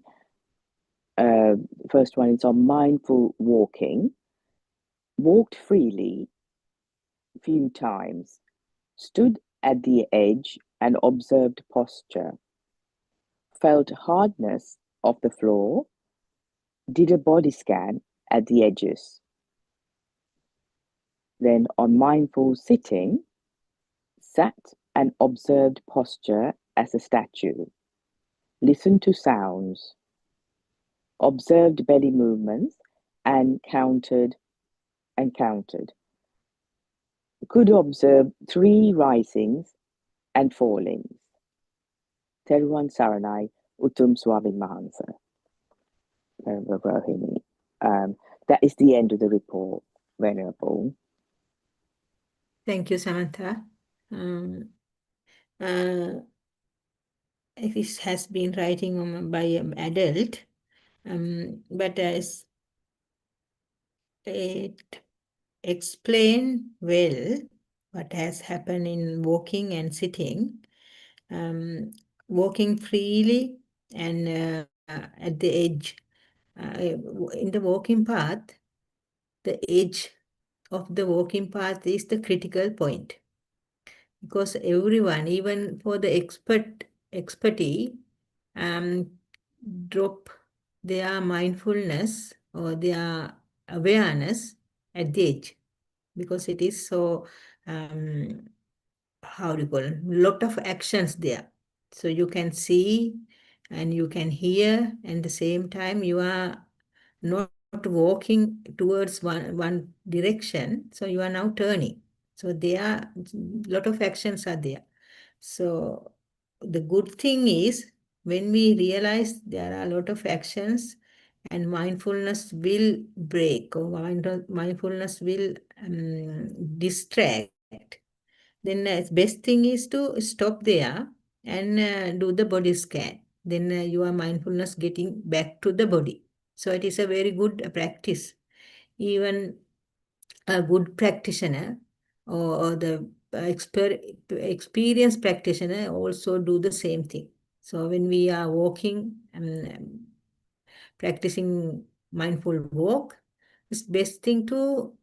First one is on mindful walking. Walked freely few times, stood at the edge and observed posture, felt hardness of the floor, did a body scan at the edges. Then on mindful sitting, sat and observed posture as a statue, listened to sounds, observed belly movements and counted. Could observe 3 risings and fallings. Teruwan Saranai, Utum Swabin Mahansa. Rohini. That is the end of the report, Venerable. Thank you, Samantha. This has been writing by an adult, but it explain well what has happened in walking and sitting. Walking freely and at the edge. In the walking path, the edge of the walking path is the critical point. Because everyone, even for the expertise, drop their mindfulness or their awareness at the edge. Because it is so, how do you call it? Lot of actions there. So you can see and you can hear, and at the same time you are not walking towards one direction, so you are now turning. So there are lot of actions are there. So the good thing is when we realize there are a lot of actions and mindfulness will break or mindfulness will distract, then the best thing is to stop there and do the body scan. Then your mindfulness getting back to the body. So it is a very good practice. Even a good practitioner or the experienced practitioner also do the same thing. So when we are walking and practicing mindful walk, it's best thing to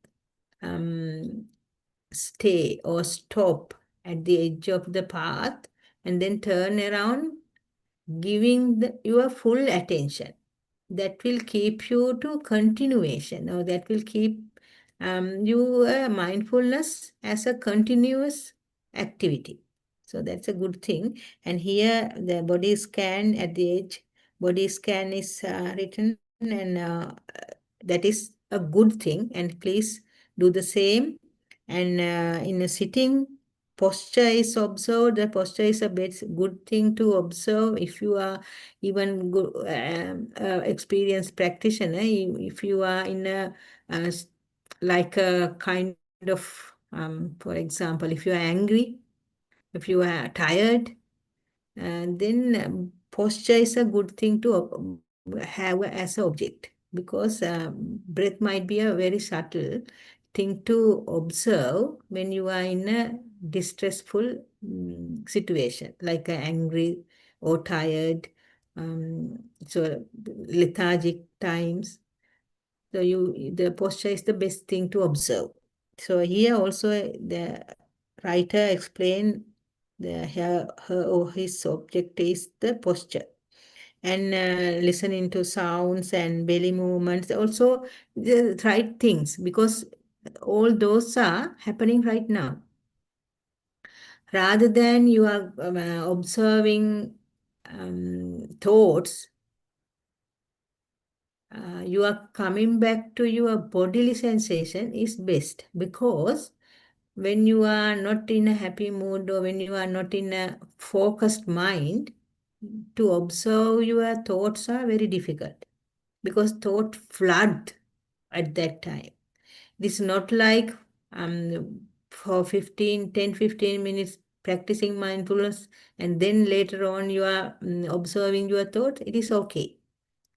stay or stop at the edge of the path and then turn around, giving your full attention. That will keep you to continuation, or that will keep you mindfulness as a continuous activity. So that's a good thing. And here the body scan at the edge, body scan is written, and that is a good thing. And please do the same. And in a sitting, posture is observed. The posture is a good thing to observe if you are even good, experienced practitioner. If you are in a like a kind of, for example, if you are angry, if you are tired, then posture is a good thing to have as an object, because breath might be a very subtle thing to observe when you are in a distressful situation, like angry or tired, so lethargic times. So the posture is the best thing to observe. So here also the writer explained her or his object is the posture. And listening to sounds and belly movements, also the right things, because all those are happening right now. Rather than you are observing thoughts, you are coming back to your bodily sensation is best, because when you are not in a happy mood or when you are not in a focused mind, to observe your thoughts are very difficult because thought flood at that time. This is not like for 10, 15 minutes practicing mindfulness and then later on you are observing your thought. It is okay.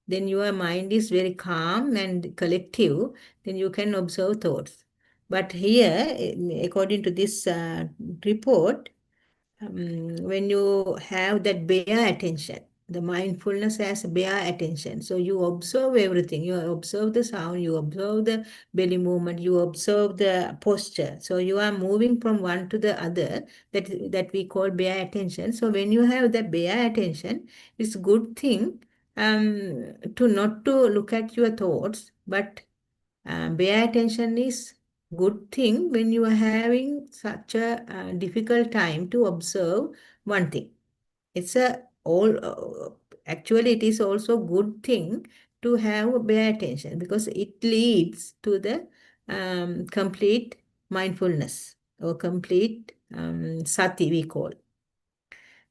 Then your mind is very calm and collective. Then you can observe thoughts. But here, according to this report, when you have that bare attention, the mindfulness has bare attention. So you observe everything. You observe the sound, you observe the belly movement, you observe the posture. So you are moving from one to the other, that we call bare attention. So when you have the bare attention, it's a good thing to not to look at your thoughts, but bare attention is good thing when you are having such a difficult time to observe one thing. It's a all actually it is also good thing to have bare attention because it leads to the complete mindfulness or complete sati we call.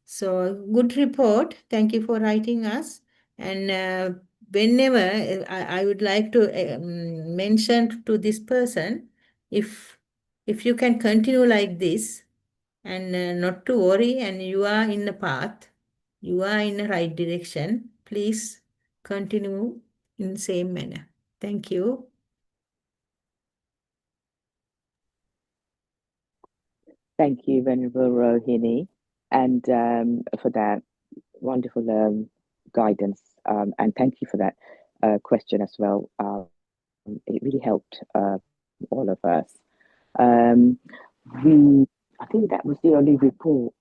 So good report. Thank you for writing us. And whenever I would like to mention to this person, if you can continue like this and not to worry, and you are in the path, you are in the right direction, please continue in the same manner. Thank you. Thank you, Venerable Rohini, and for that wonderful guidance. And thank you for that question as well. It really helped all of us. I think that was the only report,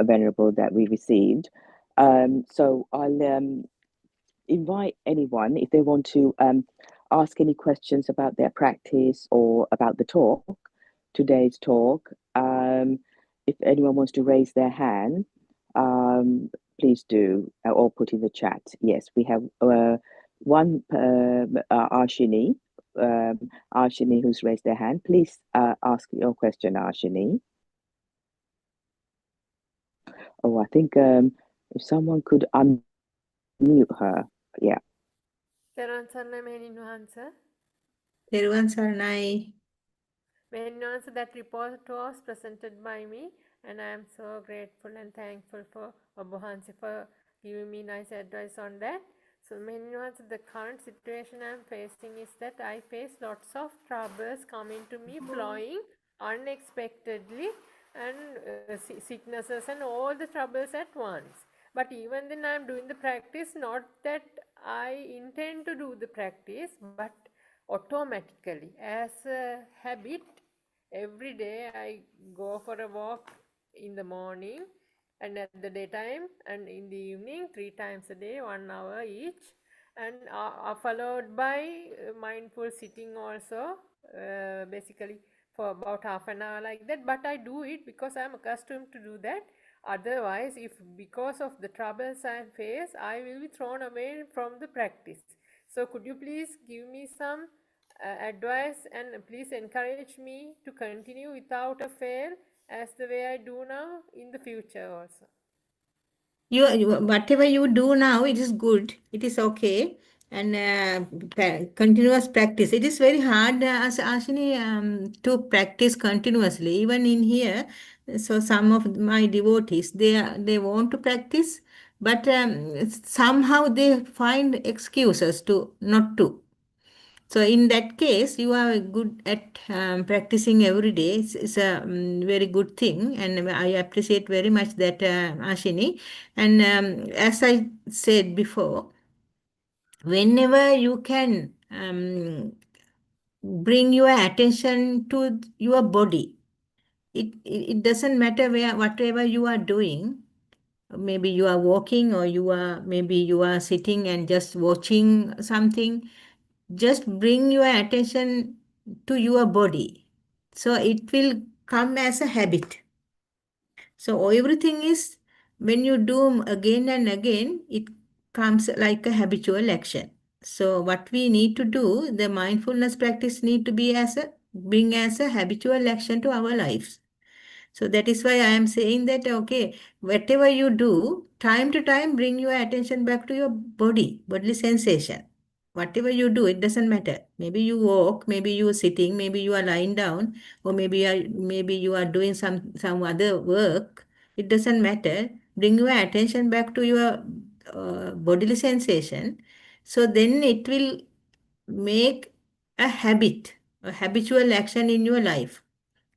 Venerable, that we received. So I'll invite anyone if they want to ask any questions about their practice or about the talk, today's talk. If anyone wants to raise their hand, please do, or put in the chat. Yes, we have one Arshini, Arshini who's raised their hand. Please ask your question, Arshini. Oh, I think if someone could unmute her. Yeah. තෙරුවන් සරණයි මෙහෙණින් වහන්ස. Teruvan Saranai. මෙහෙණින් වහන්ස, that report was presented by me and I am so grateful and thankful for ඔබ වහන්සේ for giving me nice advice on that. So මෙහෙණින් වහන්ස, the current situation I am facing is that I face lots of troubles coming to me, flowing unexpectedly, and sicknesses and all the troubles at once. But even then I am doing the practice, not that I intend to do the practice, but automatically as a habit. Every day I go for a walk in the morning and at the daytime and in the evening, 3 times a day, 1 hour each, and followed by mindful sitting also, basically for about half an hour like that. But I do it because I am accustomed to do that. Otherwise, if because of the troubles I face, I will be thrown away from the practice. So could you please give me some advice and please encourage me to continue without a fail as the way I do now in the future also? Whatever you do now, it is good. It is okay. And continuous practice. It is very hard, Ashini, to practice continuously. Even in here, so some of my devotees, they want to practice, but somehow they find excuses to not to. So in that case, you are good at practicing every day. It's a very good thing, and I appreciate very much that, Ashini. And as I said before, whenever you can bring your attention to your body, it doesn't matter whatever you are doing. Maybe you are walking, or maybe you are sitting and just watching something. Just bring your attention to your body. So it will come as a habit. So everything is, when you do again and again, it comes like a habitual action. So what we need to do, the mindfulness practice need to be bring as a habitual action to our lives. So that is why I am saying that, okay, whatever you do, time to time, bring your attention back to your bodily sensation. Whatever you do, it doesn't matter. Maybe you walk, maybe you are sitting, maybe you are lying down, or maybe you are doing some other work. It doesn't matter. Bring your attention back to your bodily sensation. So then it will make a habit, a habitual action in your life.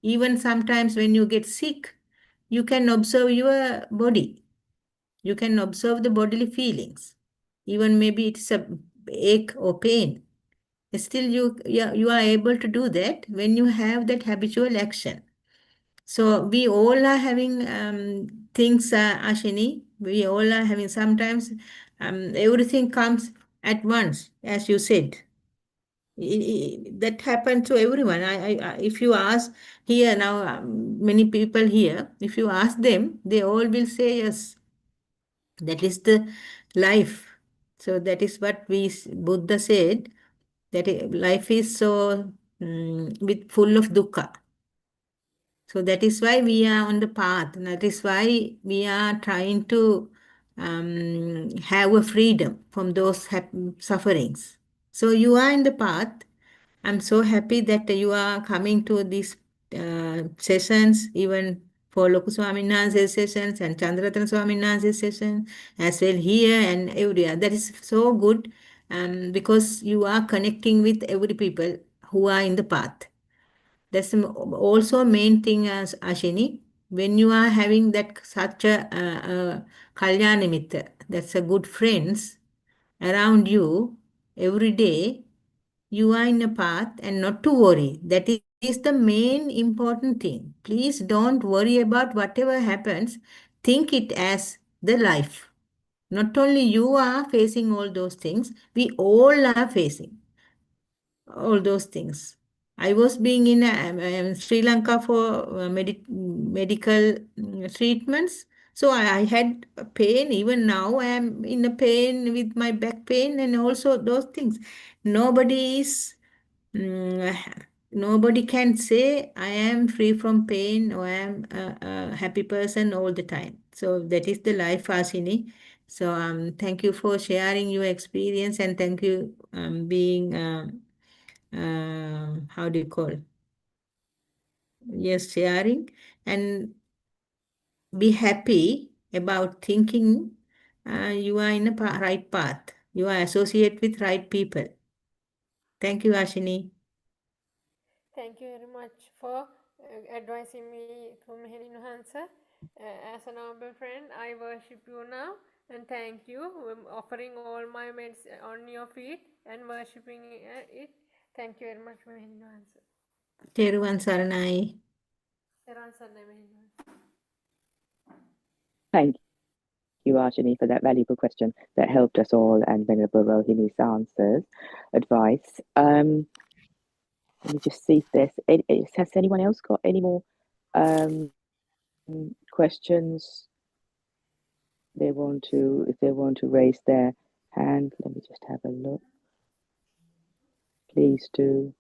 Even sometimes when you get sick, you can observe your body. You can observe the bodily feelings. Even maybe it's a ache or pain. Still, you are able to do that when you have that habitual action. So we all are having things, Ashini. We all are having sometimes everything comes at once, as you said. That happened to everyone. If you ask here now, many people here, if you ask them, they all will say yes. That is the life. So that is what Buddha said, that life is so with full of dukkha. So that is why we are on the path. And that is why we are trying to have a freedom from those sufferings. So you are in the path. I'm so happy that you are coming to these sessions, even for Lokuswami Nance's sessions and Chandraratana Swami Nance's session, as well here and everywhere. That is so good because you are connecting with every people who are in the path. That's also main thing as Ashini. When you are having that such a Kalyana Mitra, that's a good friends around you every day, you are in a path and not to worry. That is the main important thing. Please don't worry about whatever happens. Think it as the life. Not only you are facing all those things, we all are facing all those things. I was being in Sri Lanka for medical treatments. So I had pain. Even now I am in a pain with my back pain and also those things. Nobody is, nobody can say I am free from pain or I am a happy person all the time. So that is the life, Asini. So thank you for sharing your experience and thank you being how do you call? Yes, sharing and be happy about thinking you are in a right path. You are associated with right people. Thank you, Ashini. Thank you very much for advising me to Mehelin Hansa. As a noble friend, I worship you now and thank you. I'm offering all my meds on your feet and worshipping it. Thank you very much, Mehelin Hansa. Teruvan Saranai. Thank you, Ajani, for that valuable question that helped us all and Venerable Rohini's answers, advice. Let me just see if has anyone else got any more questions if they want to raise their hand. Let me just have a look. Please do.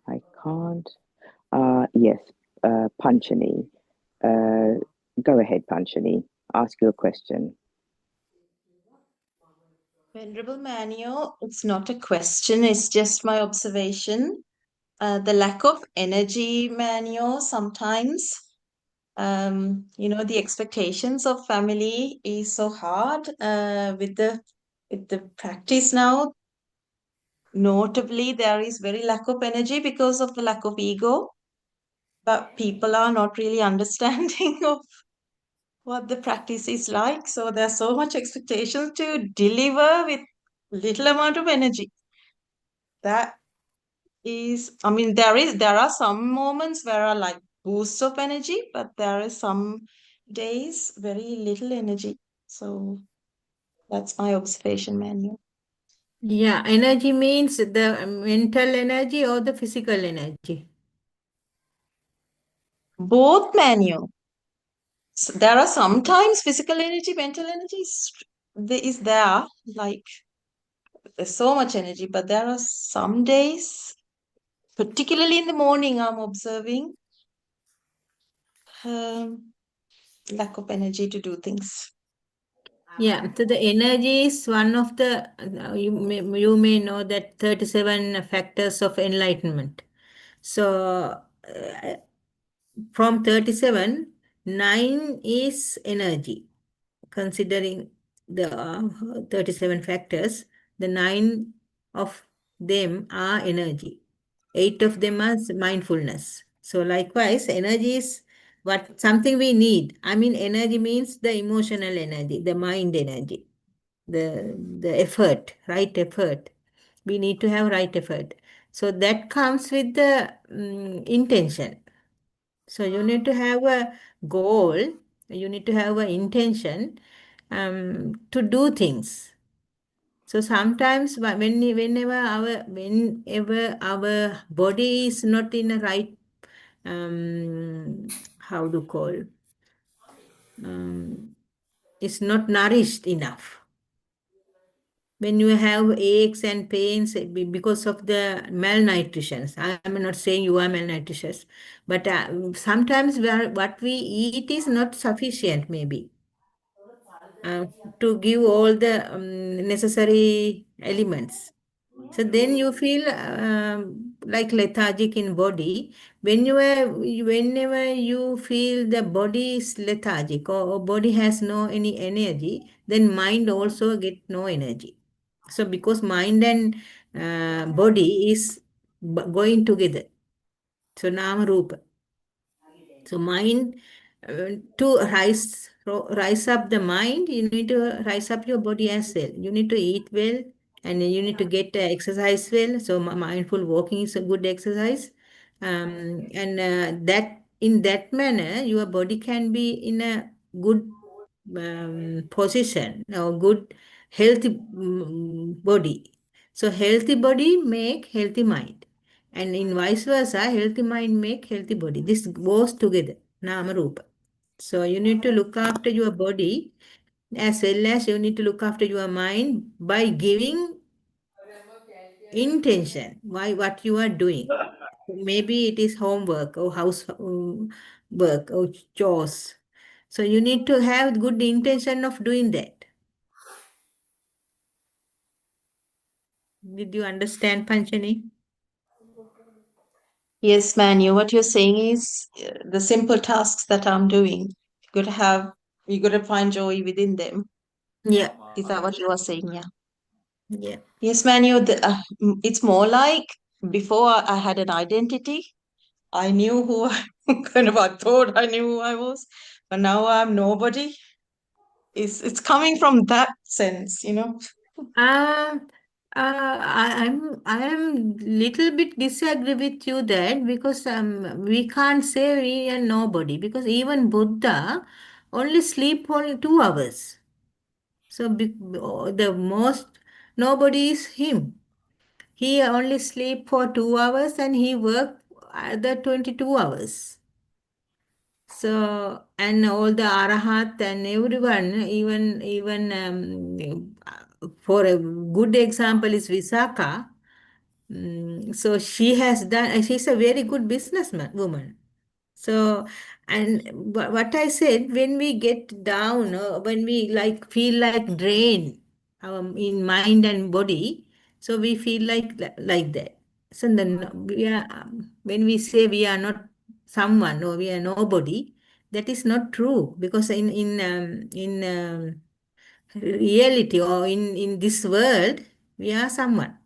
I can't. Yes, Panchani. Go ahead, Panchani. Ask your question. Venerable Manuel, it's not a question, it's just my observation. The lack of energy, Manuel, sometimes, the expectations of family is so hard with the practice now. Notably, there is very lack of energy because of the lack of ego, but people are not really understanding of what the practice is like. So there's so much expectation to deliver with little amount of energy. That is, there are some moments where I like boosts of energy, but there are some days very little energy. So that's my observation, Manu. Yeah, energy means the mental energy or the physical energy? Both, Manu. So there are sometimes physical energy, mental energy is there, like there's so much energy, but there are some days particularly in the morning, I'm observing lack of energy to do things. Yeah, so the energy is one of the, you may know that 37 factors of enlightenment. So from 37, 9 is energy. Considering the 37 factors, the 9 of them are energy. 8 of them are mindfulness. So likewise, energy is something we need. I mean, energy means the emotional energy, the mind energy, the effort, right effort. We need to have right effort. So that comes with the intention. So you need to have a goal, you need to have an intention to do things. So sometimes whenever our body is not in a right, how to call, it's not nourished enough. When you have aches and pains because of the malnutrition, I'm not saying you are malnutritious, but sometimes what we eat is not sufficient, maybe, to give all the necessary elements. So then you feel like lethargic in body. Whenever you feel the body is lethargic, or body has no any energy, then mind also get no energy. So because mind and body is going together. So nama rupa. So mind, to rise up the mind, you need to rise up your body as well. You need to eat well, and you need to get exercise well. So mindful walking is a good exercise, and that in that manner your body can be in a good position, or good healthy body. So healthy body make healthy mind. And in vice versa, healthy mind make healthy body. This goes together, nama rupa. So you need to look after your body as well as you need to look after your mind by giving intention why what you are doing. Maybe it is homework or house work or chores. So you need to have good intention of doing that. Did you understand, Panchani? Yes, Manu, what you're saying is the simple tasks that I'm doing, you got to find joy within them. Yeah. Is that what you are saying? Yeah. Yeah. Yes, Manu, it's more like before I had an identity. I knew who I thought I knew who I was, but now I'm nobody. It's coming from that sense, you know. I am little bit disagree with you that, because we can't say we are nobody, because even Buddha only sleep only 2 hours. So the most nobody is him. He only sleep for 2 hours and he work the 22 hours. So, and all the arahat and everyone, even for a good example is Visakha. So she has done. She's a very good businessman woman. So, and what I said, when we get down, when we like feel like drained in mind and body, so we feel like that. So then we are, when we say we are not someone or we are nobody, that is not true, because in reality, or in this world, we are someone.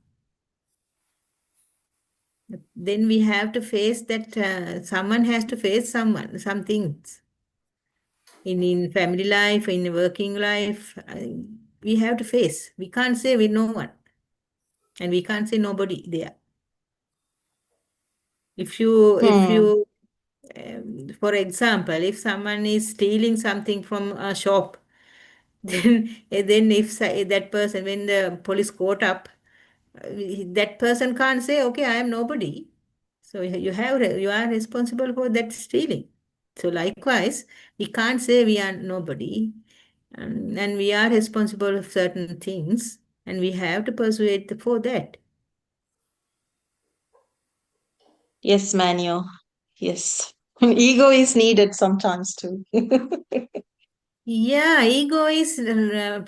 Then we have to face that someone has to face some things in family life, in working life. We have to face. We can't say with no one, and we can't say nobody there. If you for example, if someone is stealing something from a shop, then if that person, when the police caught up, that person can't say, okay, I am nobody. So you are responsible for that stealing. So likewise, we can't say we are nobody, and we are responsible for certain things, and we have to persuade for that. Yes, Manuel. Yes. Ego is needed sometimes too. Yeah, ego is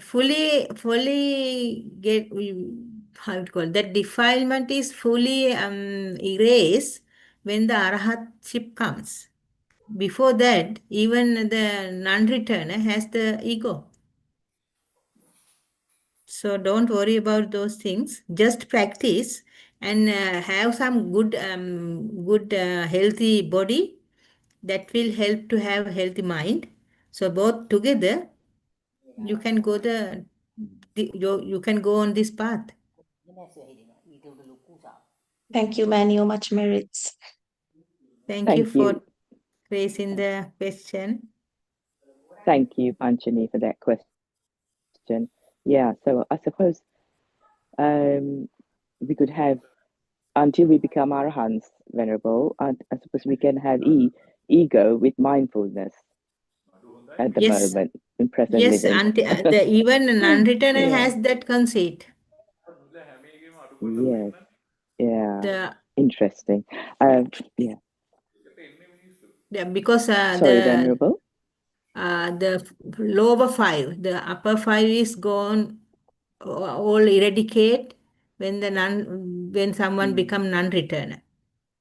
fully how to call that defilement is fully erased when the arahatship comes. Before that, even the non-returner has the ego. So don't worry about those things. Just practice and have some good healthy body that will help to have healthy mind. So both together, you can go you can go on this path. Thank you, Manuel. Much merits. Thank you Thank for you. raising the question. Thank you, Panchani, for that question. Yeah, so I suppose we could have, until we become arahants, Venerable, I suppose we can have ego with mindfulness at the Yes, moment in present yes, living. the even non-returner Yeah, has that conceit. yes, yeah, The interesting. Yeah, because sorry, Venerable. the lower five, the upper five is gone, all eradicate when when someone become non-returner.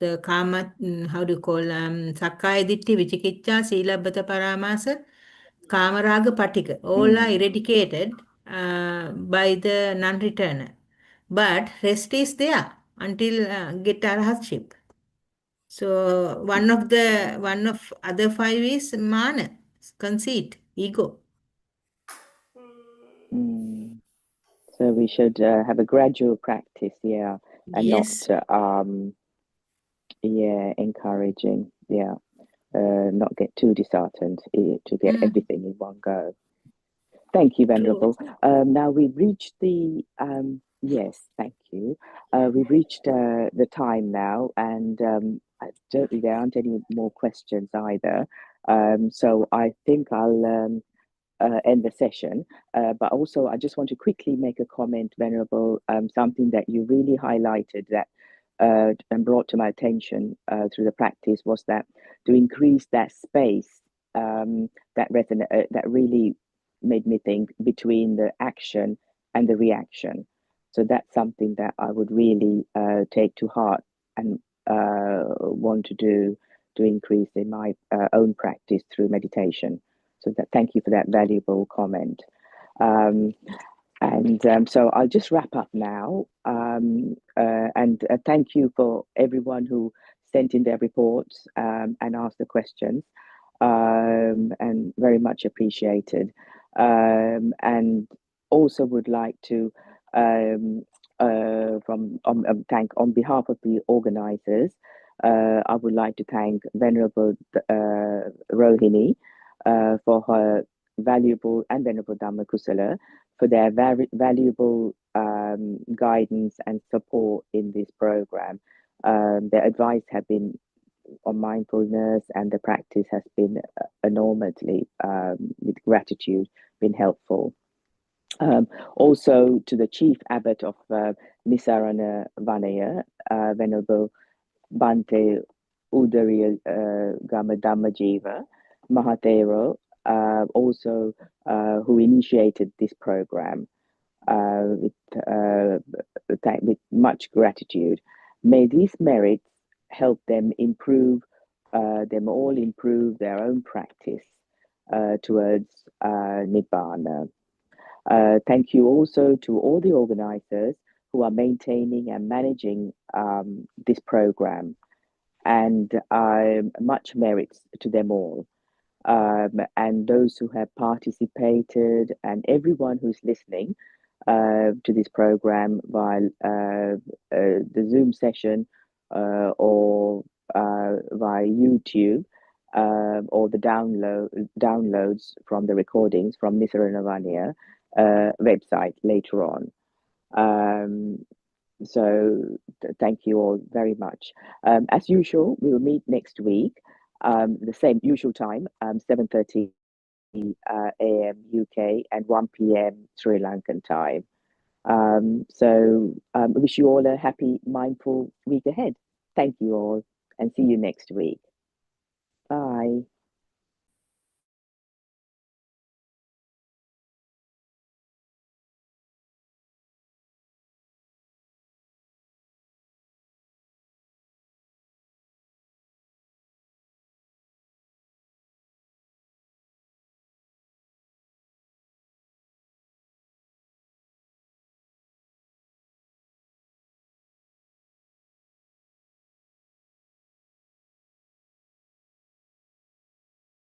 The karma, how do you call, sakkaya ditti, vicikicca, silabbata paramasa, kamaraga patika, all are eradicated by the non-returner. But rest is there until get arhatship. So one of other five is mana, conceit, ego. Mm. So we should have a gradual practice, yeah, and not Yes. yeah, encouraging, yeah, not get too disheartened to get everything in one go. Thank you, True. Venerable. Now we've reached the yes, thank you. We've reached the time now, and there aren't any more questions either. So I think I'll end the session. But also, I just want to quickly make a comment, Venerable, something that you really highlighted that and brought to my attention through the practice was that to increase that space that really made me think between the action and the reaction. So that's something that I would really take to heart and want to do to increase in my own practice through meditation. So thank you for that valuable comment. So I'll just wrap up now. And thank you for everyone who sent in their reports and asked the questions. And very much appreciated. And also would like to thank on behalf of the organizers. I would like to thank Venerable Rohini for her valuable and Venerable Dhammakusala for their very valuable guidance and support in this program. Their advice have been on mindfulness, and the practice has been enormously, with gratitude, been helpful. Also to the Chief Abbot of Nisarana Vanaya, Venerable Bante Udariya Gama Dhammajiva Mahatero, also who initiated this program with much gratitude. May these merits help them all improve their own practice towards Nibbana. Thank you also to all the organizers who are maintaining and managing this program, and much merits to them all. And those who have participated and everyone who's listening to this program while the Zoom session or via YouTube or the downloads from the recordings from Nisarana Vanya website later on. So thank you all very much. As usual, we will meet next week, the same usual time, 7:30 a.m. UK and 1 p.m. Sri Lankan time. So wish you all a happy, mindful week ahead. Thank you all. and see you next week. Bye.